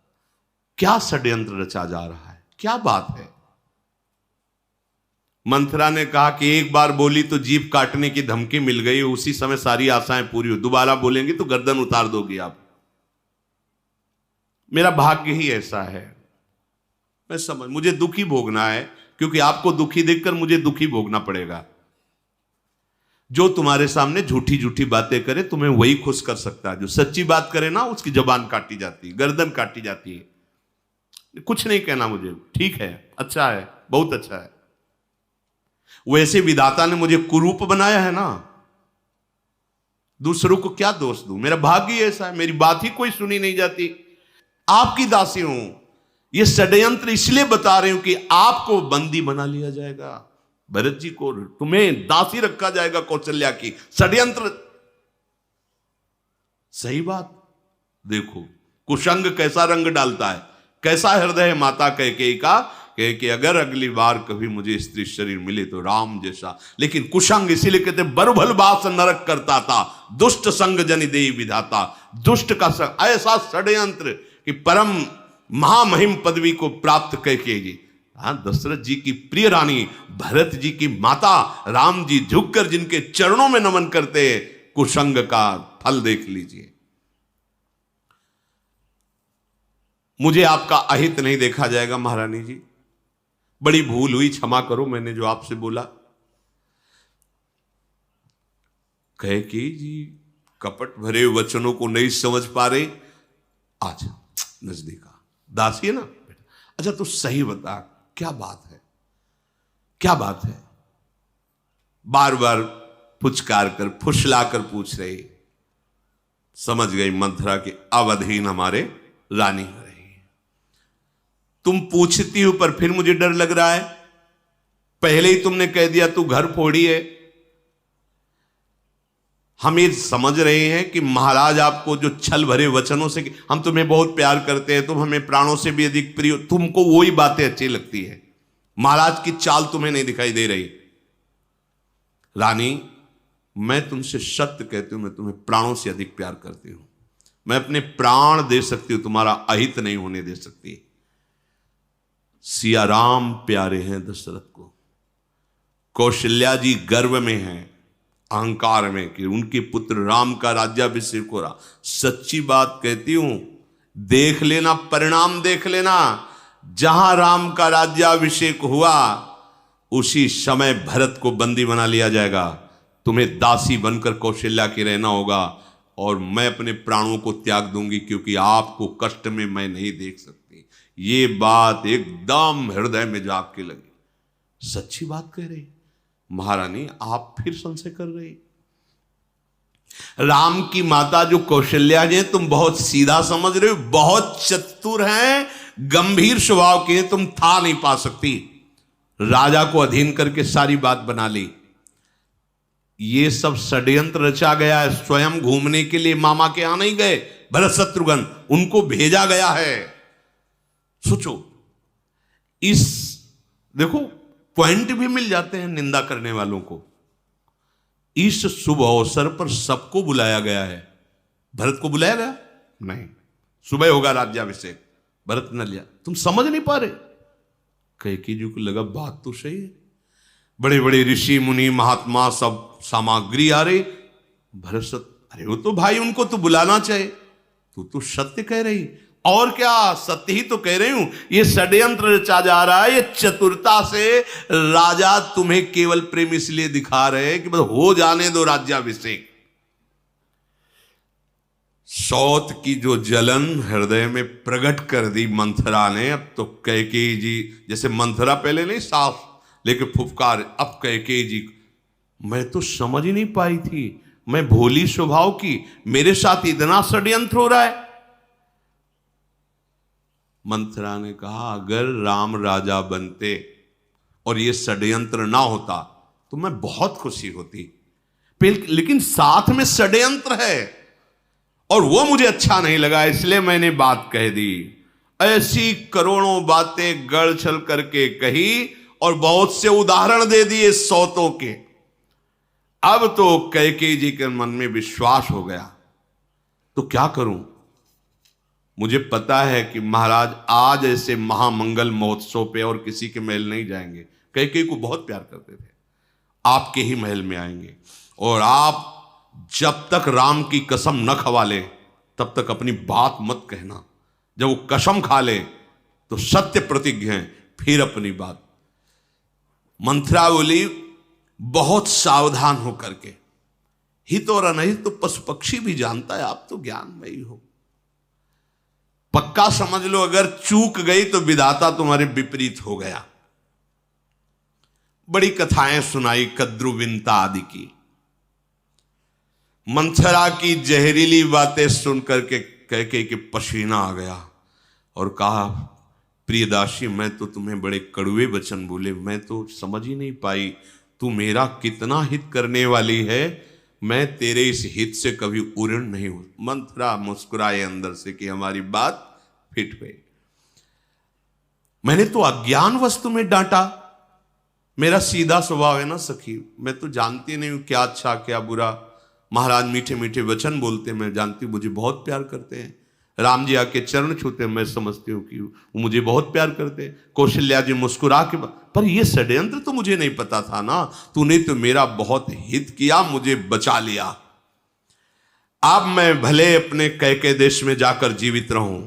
A: क्या षड्यंत्र रचा जा रहा है? क्या बात है? मंथरा ने कहा कि एक बार बोली तो जीभ काटने की धमकी मिल गई, उसी समय सारी आशाएं पूरी हो, दोबारा बोलेंगी तो गर्दन उतार दोगी आप। मेरा भाग्य ही ऐसा है, मैं समझ, मुझे दुखी भोगना है, क्योंकि आपको दुखी देखकर मुझे दुखी भोगना पड़ेगा। जो तुम्हारे सामने झूठी झूठी बातें करे तुम्हें वही खुश कर सकता है, जो सच्ची बात करे ना उसकी जबान काटी जाती है, गर्दन काटी जाती है। कुछ नहीं कहना मुझे, ठीक है, अच्छा है, बहुत अच्छा है। वैसे विधाता ने मुझे कुरूप बनाया है ना, दूसरों को क्या दोष दूं? मेरा भाग्य ऐसा है, मेरी बात ही कोई सुनी नहीं जाती। आपकी दासी हूं, यह षड्यंत्र इसलिए बता रही हूं कि आपको बंदी बना लिया जाएगा, भरत जी को तुम्हें दासी रखा जाएगा कौशल्या की, षड्यंत्र। सही बात देखो, कुशंग कैसा रंग डालता है, कैसा हृदय है माता कैकेयी का, कि अगर अगली बार कभी मुझे स्त्री शरीर मिले तो राम जैसा। लेकिन कुशंग इसीलिए कहते बरभल बास नरक करता था, दुष्ट संग जनि देई विधाता। दुष्ट का संग, ऐसा षड्यंत्र कि परम महामहिम पदवी को प्राप्त कैकेयी, दशरथ जी की प्रिय रानी, भरत जी की माता, राम जी झुककर जिनके चरणों में नमन करते हैं, कुशंग का फल देख लीजिए। मुझे आपका अहित नहीं देखा जाएगा महारानी जी, बड़ी भूल हुई, क्षमा करो मैंने जो आपसे बोला। कैकेयी जी कपट भरे वचनों को नहीं समझ पा रहे। आज नजदीक आ, दासी है ना, अच्छा तू सही बता क्या बात है, क्या बात है? बार बार पुचकार कर फुसला कर पूछ रही। समझ गई मंथरा के अवधीन हमारे रानी हो रही। तुम पूछती हो पर फिर मुझे डर लग रहा है, पहले ही तुमने कह दिया तू घर फोड़ी है। हम ये समझ रहे हैं कि महाराज आपको जो छल भरे वचनों से, हम तुम्हें बहुत प्यार करते हैं, तुम हमें प्राणों से भी अधिक प्रिय हो, तुमको वही बातें अच्छी लगती है, महाराज की चाल तुम्हें नहीं दिखाई दे रही। रानी मैं तुमसे सत्य कहती हूं, मैं तुम्हें प्राणों से अधिक प्यार करती हूं, मैं अपने प्राण दे सकती हूं, तुम्हारा अहित नहीं होने दे सकती। सिया राम प्यारे हैं दशरथ को, कौशल्या जी गर्व में हैं, अहंकार में कि उनके पुत्र राम का राज्याभिषेक हो रहा। सच्ची बात कहती हूं, देख लेना, परिणाम देख लेना, जहां राम का राज्याभिषेक हुआ उसी समय भरत को बंदी बना लिया जाएगा, तुम्हें दासी बनकर कौशल्या के रहना होगा, और मैं अपने प्राणों को त्याग दूंगी, क्योंकि आपको कष्ट में मैं नहीं देख सकती। ये बात एकदम हृदय में जाग के लगी। सच्ची बात कह रही महारानी, आप फिर संशय कर रही। राम की माता जो कौशल्या जी, तुम बहुत सीधा समझ रहे हो, बहुत चतुर हैं, गंभीर स्वभाव की, तुम था नहीं पा सकती। राजा को अधीन करके सारी बात बना ली। ये सब षड्यंत्र रचा गया है, स्वयं घूमने के लिए मामा के यहां नहीं गए भरत शत्रुघ्न, उनको भेजा गया है। सोचो, इस देखो पॉइंट भी मिल जाते हैं निंदा करने वालों को। इस शुभ अवसर पर सबको बुलाया गया है, भरत को बुलाया गया नहीं। सुबह होगा राज्याभिषेक, भरत न लिया, तुम समझ नहीं पा रहे। कैकेयी जी को लगा बात तो सही है, बड़े बड़े ऋषि मुनि महात्मा सब सामग्री आ रही, भरत अरे वो तो भाई उनको तो बुलाना चाहिए, तू तो सत्य कह रही, और क्या सत्य ही तो कह रही हूं। ये षड्यंत्र रचा जा रहा है, ये चतुरता से राजा तुम्हें केवल प्रेम इसलिए दिखा रहे कि बस हो जाने दो राज्याभिषेक। सौत की जो जलन हृदय में प्रकट कर दी मंथरा ने, अब तो कैकेयी जी, जैसे मंथरा पहले नहीं साफ लेके फुफकार, अब कैकेयी जी, मैं तो समझ ही नहीं पाई थी, मैं भोली स्वभाव की, मेरे साथ इतना षड्यंत्र हो रहा है। मंथरा ने कहा अगर राम राजा बनते और ये षड्यंत्र ना होता तो मैं बहुत खुशी होती, लेकिन साथ में षड्यंत्र है और वो मुझे अच्छा नहीं लगा, इसलिए मैंने बात कह दी। ऐसी करोड़ों बातें गढ़ छल करके कही और बहुत से उदाहरण दे दिए सौतों के। अब तो कैकेयी जी के मन में विश्वास हो गया, तो क्या करूं? मुझे पता है कि महाराज आज ऐसे महामंगल महोत्सव पे और किसी के महल नहीं जाएंगे। कैकेयी को बहुत प्यार करते थे, आपके ही महल में आएंगे और आप जब तक राम की कसम न खवा ले तब तक अपनी बात मत कहना। जब वो कसम खा ले तो सत्य प्रतिज्ञ हैं, फिर अपनी बात। मंथरा बोली बहुत सावधान हो करके, हित और अनहित तो पशु पक्षी भी जानता है, आप तो ज्ञानमयी हो, पक्का समझ लो अगर चूक गई तो विधाता तुम्हारे विपरीत हो गया। बड़ी कथाएं सुनाई कद्रुविंता आदि की। मंथरा की जहरीली बातें सुनकर के कैकेयी के पसीना आ गया और कहा, प्रियदासी मैं तो तुम्हें बड़े कड़वे वचन बोले, मैं तो समझ ही नहीं पाई तू मेरा कितना हित करने वाली है, मैं तेरे इस हित से कभी उऋण नहीं हूं। मंथरा मुस्कुराए अंदर से कि हमारी बात फिट गई। मैंने तो अज्ञानवश तुम्हें डांटा, मेरा सीधा स्वभाव है ना सखी, मैं तो जानती नहीं हूं क्या अच्छा क्या बुरा। महाराज मीठे मीठे वचन बोलते, मैं जानती हूं मुझे बहुत प्यार करते हैं। राम जी आके चरण छूते, मैं समझती हूँ कि वो मुझे बहुत प्यार करते हैं। कौशल्या जी मुस्कुरा के, पर ये षड्यंत्र तो मुझे नहीं पता था ना, तूने तो मेरा बहुत हित किया, मुझे बचा लिया। अब मैं भले अपने कैकेयी देश में जाकर जीवित रहूं,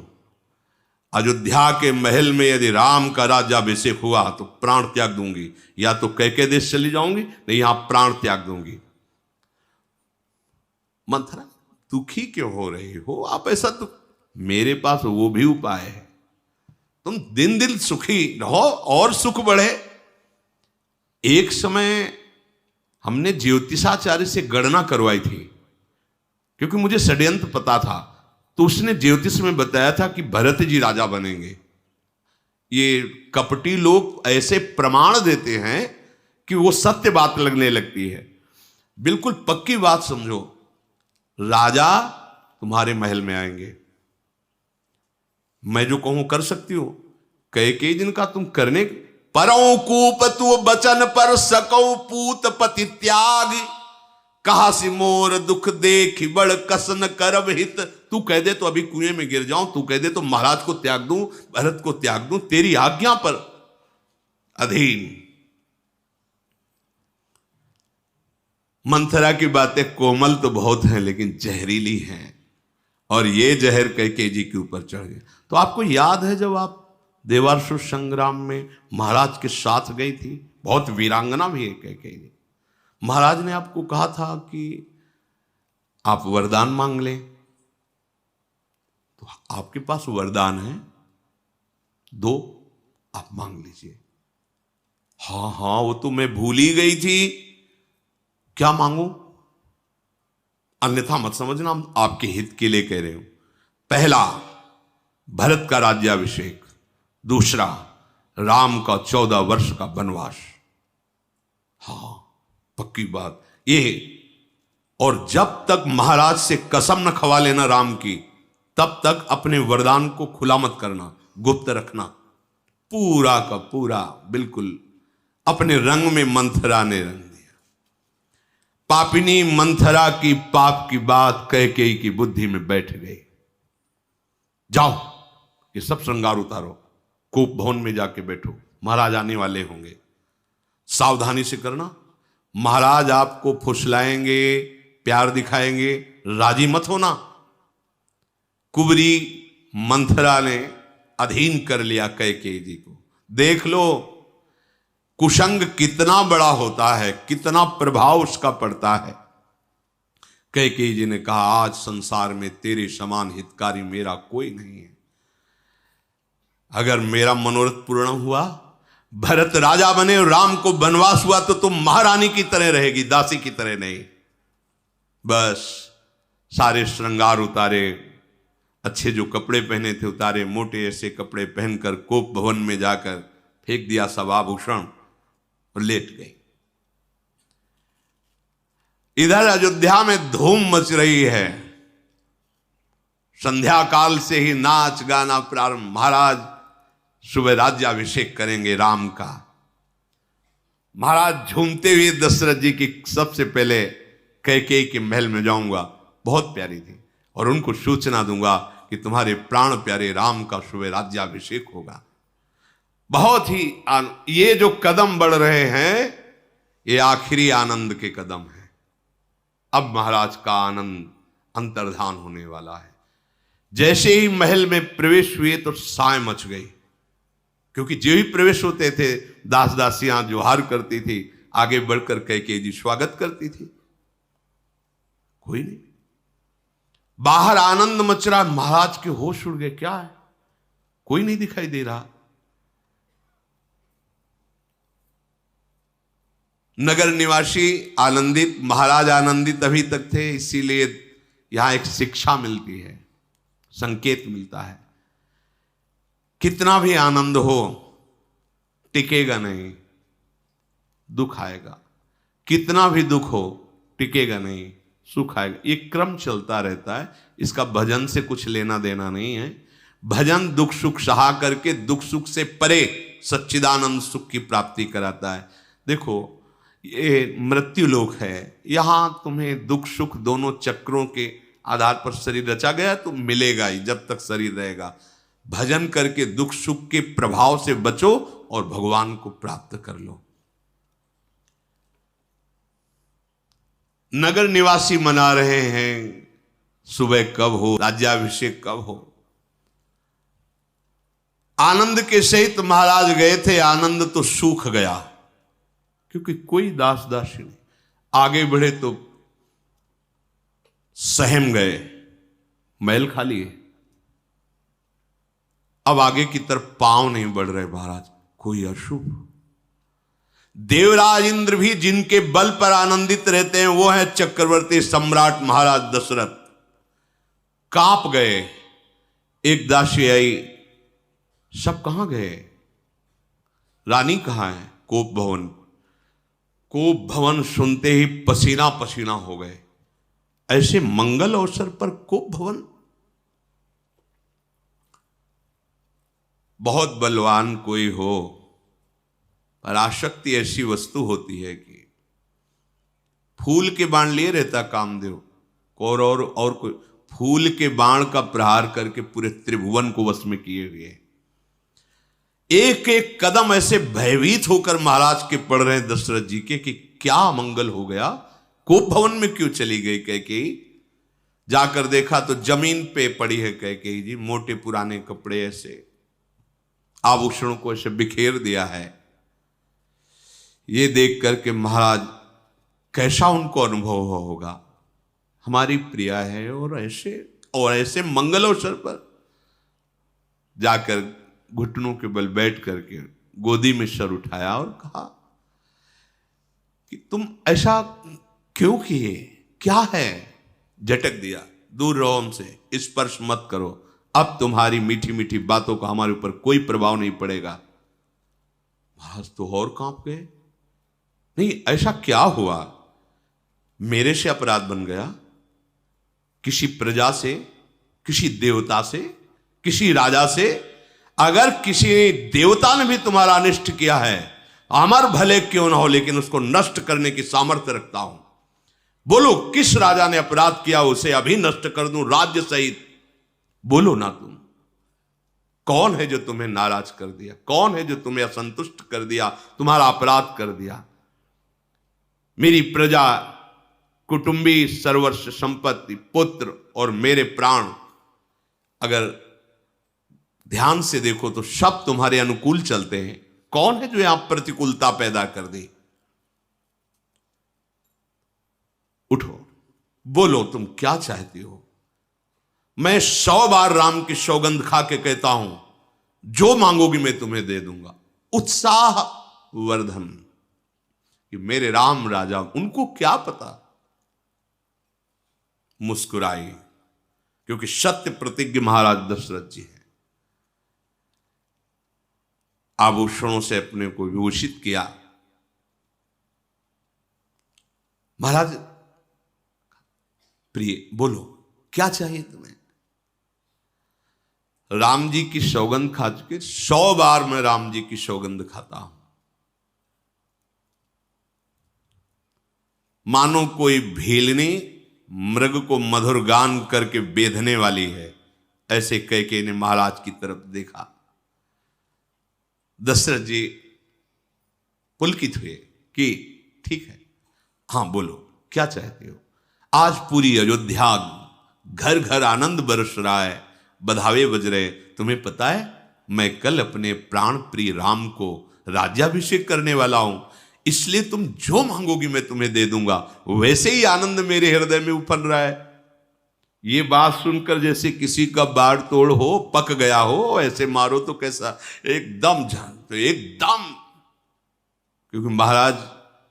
A: अयोध्या के महल में यदि राम का राज्याभिषेक हुआ तो प्राण त्याग दूंगी, या तो कैकेयी देश चली जाऊंगी नहीं यहां प्राण त्याग दूंगी। मंथरा दुखी क्यों हो रही हो आप? ऐसा तो मेरे पास वो भी उपाय है, तुम दिन दिन सुखी रहो और सुख बढ़े। एक समय हमने ज्योतिषाचार्य से गणना करवाई थी, क्योंकि मुझे षड्यंत्र पता था, तो उसने ज्योतिष में बताया था कि भरत जी राजा बनेंगे। ये कपटी लोग ऐसे प्रमाण देते हैं कि वो सत्य बात लगने लगती है। बिल्कुल पक्की बात समझो, राजा तुम्हारे महल में आएंगे, मैं जो कहूं कर सकती हो। कैकेयी जिनका तुम करने परौ कूप तू बचन पर सकौ पूत पति त्याग, कहा सी मोर दुख देख बड़ कसन करब हित। तू कह दे तो अभी कुएं में गिर जाऊं, तू कह दे तो महाराज को त्याग दूं, भरत को त्याग दूं, तेरी आज्ञा पर अधीन। मंथरा की बातें कोमल तो बहुत हैं लेकिन जहरीली हैं, और ये जहर कैकेयी जी के ऊपर चढ़ गया। तो आपको याद है जब आप देवासुर संग्राम में महाराज के साथ गई थी, बहुत वीरांगना भी है कैकेयी जी, महाराज ने आपको कहा था कि आप वरदान मांग लें, तो आपके पास वरदान है दो, आप मांग लीजिए। हाँ हाँ वो तो मैं भूल ही गई थी, क्या मांगू? अन्यथा मत समझना, आपके हित के लिए कह रहे हूं। पहला भरत का राज्याभिषेक, दूसरा राम का 14 वर्ष का वनवास। हाँ पक्की बात ये, और जब तक महाराज से कसम न खवा लेना राम की, तब तक अपने वरदान को खुला मत करना, गुप्त रखना। पूरा का पूरा बिल्कुल अपने रंग में मंथरा ने रंग दिया। पापिनी मंथरा की पाप की बात कैकेयी की बुद्धि में बैठ गई। जाओ ये सब श्रृंगार उतारो, कूप भवन में जाके बैठो, महाराज आने वाले होंगे, सावधानी से करना। महाराज आपको फुसलाएंगे, प्यार दिखाएंगे, राजी मत होना। कुबरी मंथरा ने अधीन कर लिया कैकेयी जी को। देख लो कुसंग कितना बड़ा होता है, कितना प्रभाव उसका पड़ता है। कैकेयी जी ने कहा, आज संसार में तेरे समान हितकारी मेरा कोई नहीं है। अगर मेरा मनोरथ पूर्ण हुआ, भरत राजा बने और राम को वनवास हुआ, तो तुम महारानी की तरह रहेगी, दासी की तरह नहीं। बस सारे श्रृंगार उतारे, अच्छे जो कपड़े पहने थे उतारे, मोटे ऐसे कपड़े पहनकर कोप भवन में जाकर फेंक दिया सब आभूषण और लेट गई। इधर अयोध्या में धूम मच रही है, संध्या काल से ही नाच गाना प्रारंभ। महाराज सुबह राज्याभिषेक करेंगे राम का। महाराज झूमते हुए दशरथ जी की सबसे पहले कैकेयी के महल में जाऊंगा, बहुत प्यारी थी, और उनको सूचना दूंगा कि तुम्हारे प्राण प्यारे राम का सुबह राज्याभिषेक होगा। बहुत ही ये जो कदम बढ़ रहे हैं ये आखिरी आनंद के कदम हैं। अब महाराज का आनंद अंतर्धान होने वाला है। जैसे ही महल में प्रवेश हुए तो साय मच गई, क्योंकि जो ही प्रवेश होते थे दास दासियां जोहार करती थी, आगे बढ़कर कैकेयी जी स्वागत करती थी। कोई नहीं, बाहर आनंद मच रहा, महाराज के होश उड़ गए, क्या है, कोई नहीं दिखाई दे रहा। नगर निवासी आनंदित, महाराज आनंदित अभी तक थे, इसीलिए यहां एक शिक्षा मिलती है, संकेत मिलता है। कितना भी आनंद हो टिकेगा नहीं, दुख आएगा। कितना भी दुख हो टिकेगा नहीं, सुख आएगा। ये क्रम चलता रहता है, इसका भजन से कुछ लेना देना नहीं है। भजन दुख सुख सहा करके दुख सुख से परे सच्चिदानंद सुख की प्राप्ति कराता है। देखो ये मृत्यु लोक है, यहां तुम्हें दुख सुख दोनों चक्रों के आधार पर शरीर रचा गया तो मिलेगा ही जब तक शरीर रहेगा। भजन करके दुख सुख के प्रभाव से बचो और भगवान को प्राप्त कर लो। नगर निवासी मना रहे हैं सुबह कब हो, राज्याभिषेक कब हो। आनंद के सहित महाराज गए थे, आनंद तो सूख गया, क्योंकि कोई दास दासी नहीं। आगे बढ़े तो सहम गए, महल खाली है। अब आगे की तरफ पांव नहीं बढ़ रहे महाराज, कोई अशुभ। देवराज इंद्र भी जिनके बल पर आनंदित रहते हैं वो है चक्रवर्ती सम्राट महाराज दशरथ। कांप गए। एक दासी आई, सब कहां गए, रानी कहां है, कोप भवन। कोप भवन सुनते ही पसीना पसीना हो गए। ऐसे मंगल अवसर पर कोप भवन। बहुत बलवान कोई हो, पर आसक्ति ऐसी वस्तु होती है कि फूल के बाण लिए रहता कामदेव, और कोई फूल के बाण का प्रहार करके पूरे त्रिभुवन को वश में किए हुए। एक एक कदम ऐसे भयभीत होकर महाराज के पड़ रहे हैं दशरथ जी के कि क्या मंगल हो गया, कोप भवन में क्यों चली गई कैकेयी। जाकर देखा तो जमीन पे पड़ी है कैकेयी जी, मोटे पुराने कपड़े, ऐसे आभूषणों को ऐसे बिखेर दिया है। ये देख करके महाराज कैसा उनको अनुभव हुआ होगा, हमारी प्रिया है और ऐसे मंगल अवसर पर। जाकर घुटनों के बल बैठ करके गोदी में सर उठाया और कहा कि तुम ऐसा क्यों किए, क्या है। झटक दिया, दूर रहो हमसे, स्पर्श मत करो, अब तुम्हारी मीठी मीठी बातों का हमारे ऊपर कोई प्रभाव नहीं पड़ेगा। महाराज तो और कांप गए, नहीं ऐसा क्या हुआ, मेरे से अपराध बन गया, किसी प्रजा से, किसी देवता से, किसी राजा से। अगर किसी देवता ने भी तुम्हारा अनिष्ट किया है, अमर भले क्यों ना हो, लेकिन उसको नष्ट करने की सामर्थ्य रखता हूं। बोलो किस राजा ने अपराध किया, उसे अभी नष्ट कर दूं राज्य सहित। बोलो ना तुम, कौन है जो तुम्हें नाराज कर दिया, कौन है जो तुम्हें असंतुष्ट कर दिया, तुम्हारा अपराध कर दिया। मेरी प्रजा, कुटुंबी, सर्वस्व संपत्ति, पुत्र और मेरे प्राण, अगर ध्यान से देखो तो सब तुम्हारे अनुकूल चलते हैं। कौन है जो यहां प्रतिकूलता पैदा कर दी। उठो, बोलो तुम क्या चाहती हो। मैं 100 बार राम की सौगंध खा के कहता हूं, जो मांगोगी मैं तुम्हें दे दूंगा। उत्साह वर्धन, कि मेरे राम राजा, उनको क्या पता। मुस्कुराई, क्योंकि सत्य प्रतिज्ञ महाराज दशरथ जी हैं। आभूषणों से अपने को विभूषित किया, महाराज प्रिय बोलो क्या चाहिए तुम्हें? राम जी की सौगंध खा चुके, 100 बार मैं राम जी की सौगंध खाता हूं। मानो कोई भीलनी मृग को मधुर गान करके बेधने वाली है, ऐसे कैकेयी ने महाराज की तरफ देखा। दशरथ जी पुलकित हुए कि ठीक है, हां बोलो क्या चाहते हो? आज पूरी अयोध्या घर घर आनंद बरस रहा है, बधावे बज रहे। तुम्हें पता है मैं कल अपने प्राण प्रिय राम को राज्याभिषेक करने वाला हूं, इसलिए तुम जो मांगोगी मैं तुम्हें दे दूंगा। वैसे ही आनंद मेरे हृदय में उफल रहा है। ये बात सुनकर जैसे किसी का बाढ़ तोड़ हो, पक गया हो, ऐसे मारो तो कैसा एकदम जान, तो एकदम, क्योंकि महाराज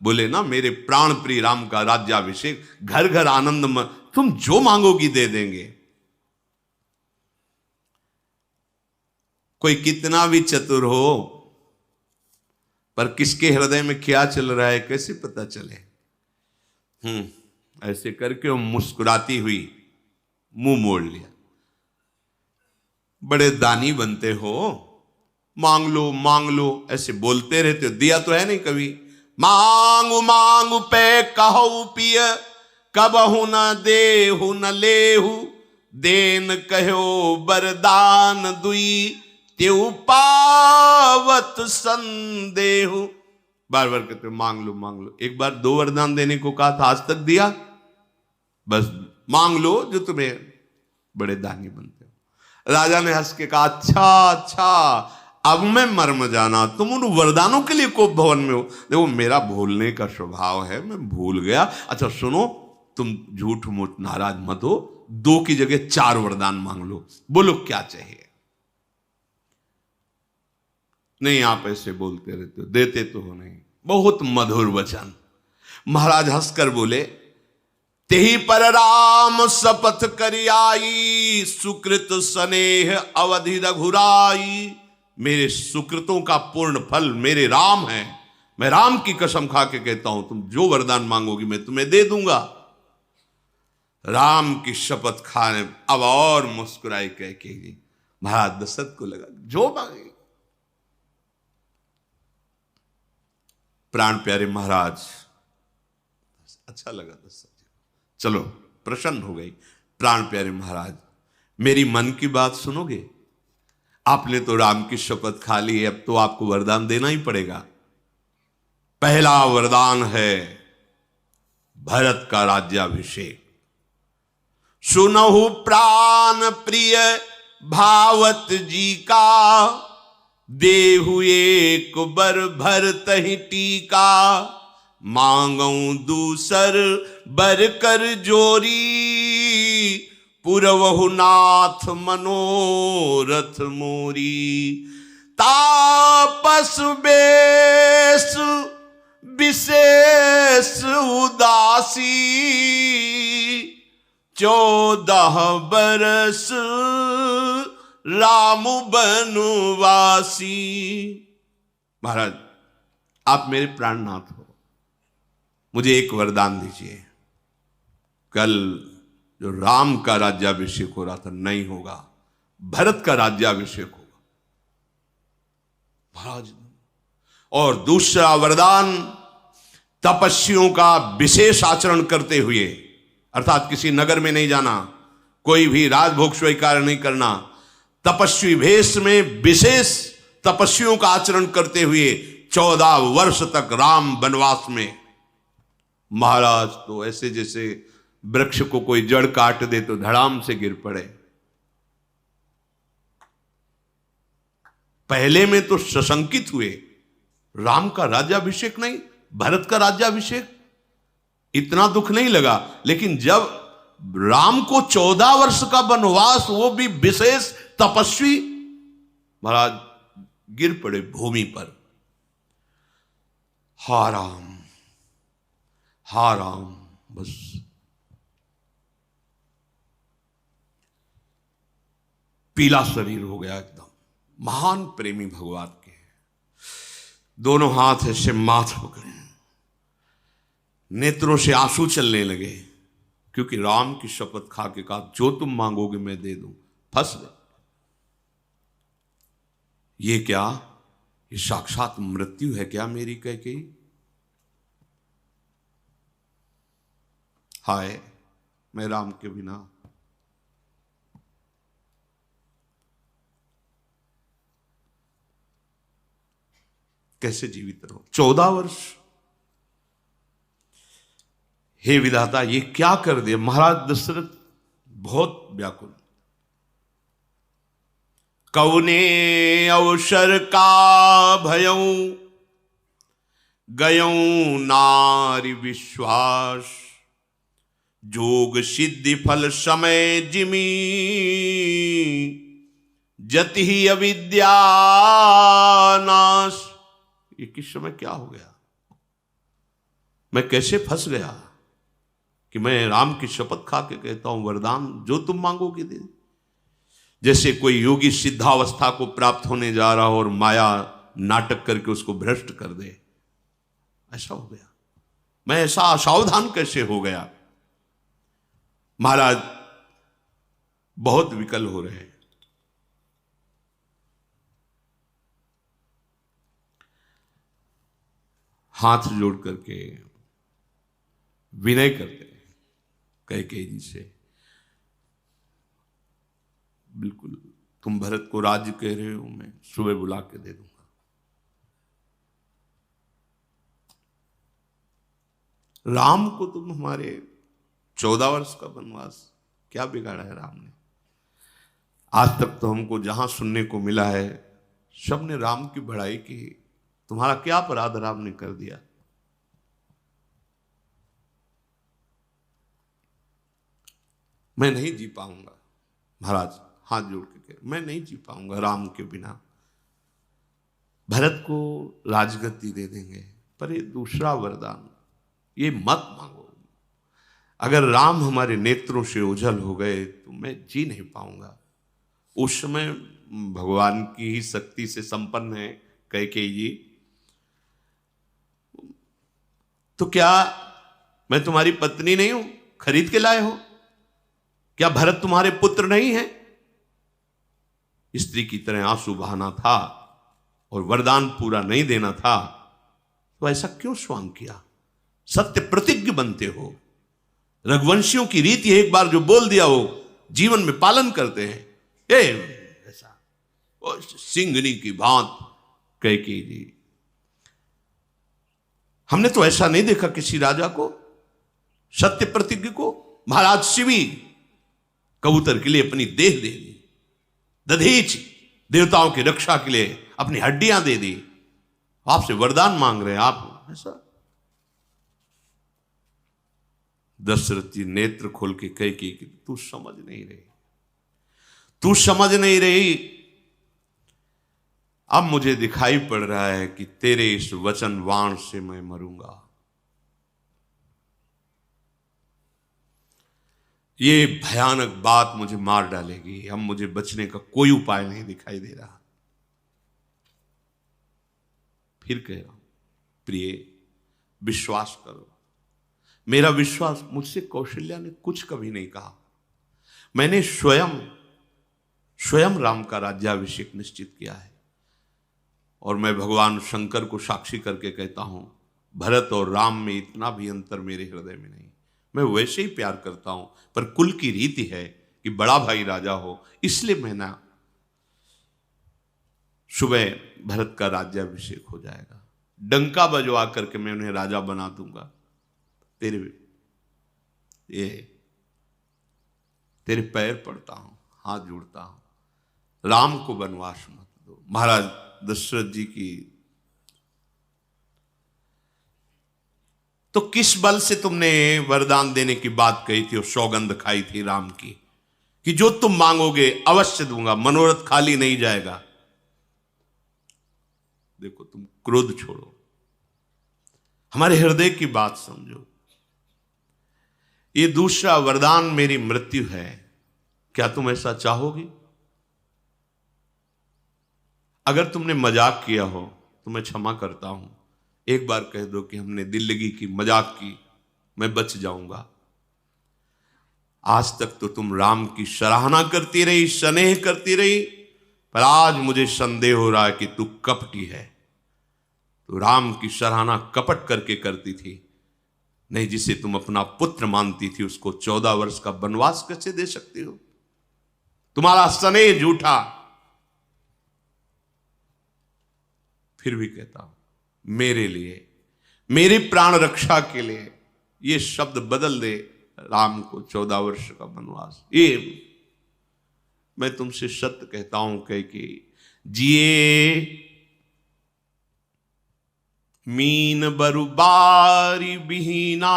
A: बोले ना मेरे प्राण प्रिय राम का राज्याभिषेक, घर घर आनंद में, तुम जो मांगोगी दे देंगे। कोई कितना भी चतुर हो, पर किसके हृदय में क्या चल रहा है कैसे पता चले? ऐसे करके वो मुस्कुराती हुई मुंह मोड़ लिया। बड़े दानी बनते हो, मांग लो ऐसे बोलते रहते हो, दिया तो है नहीं कभी। मांगू मांगू पे कहो पिय, कबहु न देहु न लेहु, देन कहो बरदान दुई, तेऊ पावत संदेहु। बार बार कहते हो मांग लो। एक बार 2 वरदान देने को कहा था, आज तक दिया? बस मांग लो जो तुम्हें, बड़े दानी बनते हो। राजा ने हंस के कहा अच्छा अब मैं मर्म जाना, तुम उन वरदानों के लिए कोप भवन में हो। देखो मेरा भूलने का स्वभाव है, मैं भूल गया। अच्छा सुनो, तुम झूठ मूठ नाराज मत हो, 2 की जगह 4 वरदान मांग लो, बोलो क्या चाहिए। नहीं आप ऐसे बोलते रहते हो, देते तो हो नहीं। बहुत मधुर वचन। महाराज हंसकर बोले, तेहि पर राम शपथ करि आई, सुकृत स्नेह अवधि रघुराई। मेरे सुकृतों का पूर्ण फल मेरे राम है। मैं राम की कसम खा के कहता हूं, तुम जो वरदान मांगोगी मैं तुम्हें दे दूंगा। राम की शपथ खाने अब और मुस्कुराई कैकेयी। महाराज दशरथ को लगा जो मांगे। प्राण प्यारे महाराज, अच्छा लगा दशरथ जी, चलो प्रसन्न हो गई। प्राण प्यारे महाराज मेरी मन की बात सुनोगे? आपने तो राम की शपथ खा ली है, अब तो आपको वरदान देना ही पड़ेगा। पहला वरदान है भरत का राज्याभिषेक। सुनहु प्राण प्रिय भावत जी का, देहु एक बर भरत ही टीका। मांगऊ दूसर बर कर जोरी, पुरवहु नाथ मनोरथ मोरी। तापस बेस विशेष उदासी, 14 बरस राम बनवासी। महाराज आप मेरे प्राणनाथ हो, मुझे एक वरदान दीजिए। कल जो राम का राज्याभिषेक हो रहा था नहीं होगा, भरत का राज्याभिषेक होगा महाराज। और दूसरा वरदान, तपस्वियों का विशेष आचरण करते हुए, अर्थात किसी नगर में नहीं जाना, कोई भी राजभोग स्वीकार नहीं करना, तपस्वी भेष में विशेष तपस्वियों का आचरण करते हुए 14 वर्ष तक राम वनवास में। महाराज तो ऐसे जैसे वृक्ष को कोई जड़ काट दे तो धड़ाम से गिर पड़े। पहले में तो सशंकित हुए, राम का राज्याभिषेक नहीं, भरत का राज्याभिषेक, इतना दुख नहीं लगा। लेकिन जब राम को 14 वर्ष का वनवास, वो भी विशेष तपस्वी, महाराज गिर पड़े भूमि पर। हा राम, बस पीला शरीर हो गया एकदम। महान प्रेमी भगवान के, दोनों हाथ ऐसे माथ पकड़े, नेत्रों से आंसू चलने लगे, क्योंकि राम की शपथ खा के कहा जो तुम मांगोगे मैं दे दूं। फंस गए। ये क्या, ये साक्षात मृत्यु है क्या मेरी कैकेयी? हाय मैं राम के बिना कैसे जीवित रहूं? 14 वर्ष। हे विधाता, ये क्या कर दिया? महाराज दशरथ बहुत व्याकुल। कौने अवसर का भयऊ गयऊ नारी विश्वास, जोग सिद्धि फल समय जिमी, जति ही अविद्या नाश। ये किस समय क्या हो गया? मैं कैसे फंस गया कि मैं राम की शपथ खा के कहता हूं वरदान जो तुम मांगोगे दे। जैसे कोई योगी सिद्धावस्था को प्राप्त होने जा रहा हो और माया नाटक करके उसको भ्रष्ट कर दे, ऐसा हो गया। मैं ऐसा असावधान कैसे हो गया? महाराज बहुत विकल हो रहे हैं। हाथ जोड़ करके विनय करते हैं कैकेयी जी से, बिल्कुल तुम भरत को राज्य कह रहे हो, मैं सुबह बुला के दे दूंगा। राम को तुम हमारे 14 वर्ष का वनवास, क्या बिगाड़ा है राम ने? आज तक तो हमको जहां सुनने को मिला है सबने राम की बड़ाई की। तुम्हारा क्या अपराध राम ने कर दिया? मैं नहीं जी पाऊंगा। महाराज हाथ जोड़ के कह, मैं नहीं जी पाऊंगा राम के बिना। भरत को राजगद्दी दे देंगे, पर ये दूसरा वरदान ये मत मांगो। अगर राम हमारे नेत्रों से ओझल हो गए तो मैं जी नहीं पाऊंगा। उस समय भगवान की ही शक्ति से संपन्न है कैकेयी जी। तो क्या मैं तुम्हारी पत्नी नहीं हूं? खरीद के लाए हो? क्या भरत तुम्हारे पुत्र नहीं है? स्त्री की तरह आंसू बहाना था और वरदान पूरा नहीं देना था, तो ऐसा क्यों स्वांग किया? सत्य प्रतिज्ञ बनते हो। रघुवंशियों की रीति एक बार जो बोल दिया हो जीवन में पालन करते हैं। ऐसा सिंगनी की भांत कैकेयी जी, हमने तो ऐसा नहीं देखा किसी राजा को, सत्य प्रतिज्ञ को। महाराज शिवी कबूतर के लिए अपनी देह दे दी, दधीच देवताओं की रक्षा के लिए अपनी हड्डियां दे दी, आपसे वरदान मांग रहे हैं आप। ऐसा दशरथ जी नेत्र खोल के कैकेयी कि तू समझ नहीं रही, तू समझ नहीं रही। अब मुझे दिखाई पड़ रहा है कि तेरे इस वचन वाण से मैं मरूंगा। ये भयानक बात मुझे मार डालेगी। अब मुझे बचने का कोई उपाय नहीं दिखाई दे रहा। फिर कह रहा हूं, प्रिय विश्वास करो। मेरा विश्वास, मुझसे कौशल्या ने कुछ कभी नहीं कहा। मैंने स्वयं राम का राज्याभिषेक निश्चित किया है। और मैं भगवान शंकर को साक्षी करके कहता हूं, भरत और राम में इतना भी अंतर मेरे हृदय में नहीं। मैं वैसे ही प्यार करता हूं, पर कुल की रीति है कि बड़ा भाई राजा हो, इसलिए मैं ना सुबह भरत का राज्याभिषेक हो जाएगा, डंका बजवा करके मैं उन्हें राजा बना दूंगा। तेरे पैर पड़ता हूं, हाथ जोड़ता हूं, राम को वनवास मत दो। महाराज दशरथ जी की तो किस बल से तुमने वरदान देने की बात कही थी और सौगंध खाई थी राम की कि जो तुम मांगोगे अवश्य दूंगा, मनोरथ खाली नहीं जाएगा? देखो, तुम क्रोध छोड़ो, हमारे हृदय की बात समझो। ये दूसरा वरदान मेरी मृत्यु है, क्या तुम ऐसा चाहोगी? अगर तुमने मजाक किया हो तो मैं क्षमा करता हूं। एक बार कह दो कि हमने दिल लगी की मजाक की, मैं बच जाऊंगा। आज तक तो तुम राम की सराहना करती रही, स्नेह करती रही, पर आज मुझे संदेह हो रहा है कि तू कपटी है। तो राम की सराहना कपट करके करती थी, नहीं जिसे तुम अपना पुत्र मानती थी उसको 14 वर्ष का वनवास कैसे दे सकती हो? तुम्हारा स्नेह झूठा। फिर भी कहता हूं मेरे लिए, मेरी प्राण रक्षा के लिए ये शब्द बदल दे, राम को 14 वर्ष का वनवास। ये मैं तुमसे सत्य कहता हूं कह के जिए मीन बरुबारी बिहीना,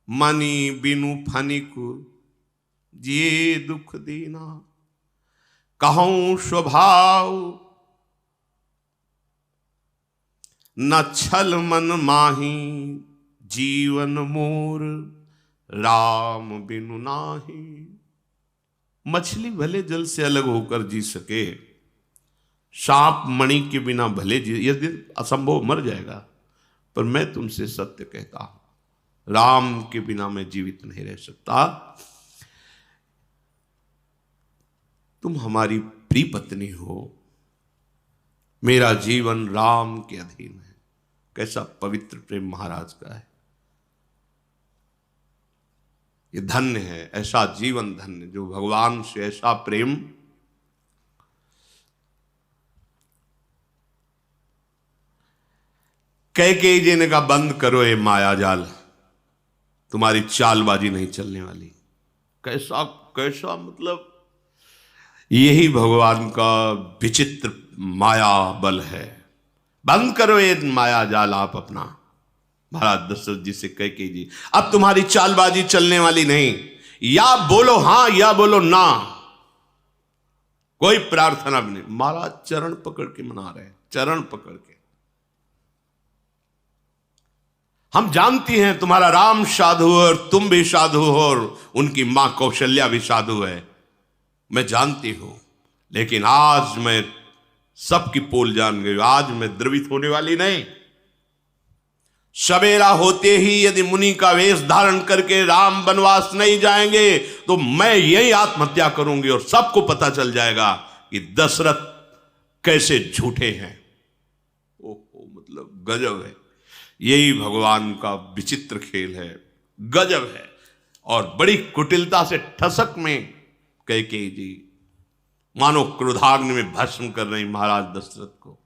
A: मनी बिनु फनिकु जिए दुख दीना। कहूं स्वभाव न छल मन माही, जीवन मोर राम बिनु नाही। मछली भले जल से अलग होकर जी सके, सांप मणि के बिना भले जी, यदि असंभव मर जाएगा, पर मैं तुमसे सत्य कहता हूं राम के बिना मैं जीवित नहीं रह सकता। तुम हमारी प्रिय पत्नी हो, मेरा जीवन राम के अधीन है। कैसा पवित्र प्रेम महाराज का है। ये धन्य है, ऐसा जीवन धन्य जो भगवान से ऐसा प्रेम। कैकेयी जी ने कहा बंद करो ये माया जाल, तुम्हारी चालबाजी नहीं चलने वाली। कैसा कैसा मतलब यही भगवान का विचित्र माया बल है। बंद करो ये माया जाल आप अपना। महाराज दशरथ जी से कैकेयी जी अब तुम्हारी चालबाजी चलने वाली नहीं, या बोलो हां या बोलो ना, कोई प्रार्थना भी नहीं। महाराज चरण पकड़ के मना रहे हैं, चरण पकड़ के। हम जानती हैं तुम्हारा राम साधु है और तुम भी साधु हो और उनकी मां कौशल्या भी साधु है, मैं जानती हूं, लेकिन आज मैं सबकी पोल जान गई। आज मैं द्रवित होने वाली नहीं। सवेरा होते ही यदि मुनि का वेश धारण करके राम वनवास नहीं जाएंगे तो मैं यही आत्महत्या करूंगी और सबको पता चल जाएगा कि दशरथ कैसे झूठे हैं। ओहो, मतलब गजब है। यही भगवान का विचित्र खेल है, गजब है। और बड़ी कुटिलता से ठसक में कैकेयी जी मानो क्रोधाग्नि में भस्म कर रही महाराज दशरथ को।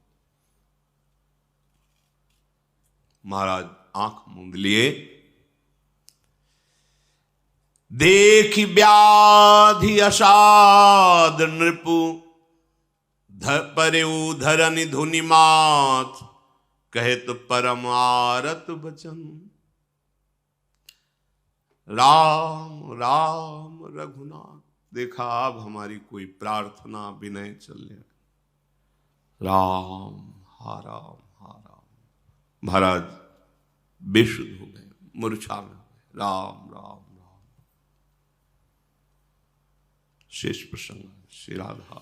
A: महाराज आंख मूंद लिए, देखी व्याधि असाद नृपु, परेऊ धरनि धुनि मात, कहे तो परम आरत बचन। राम राम रघुनाथ। देखा अब हमारी कोई प्रार्थना विनय चलने। राम हा राम हा राम। महाराज बेशुद्ध हो गए, मूर्छा में हो गए। राम राम राम। शेष प्रसंग श्री राधा।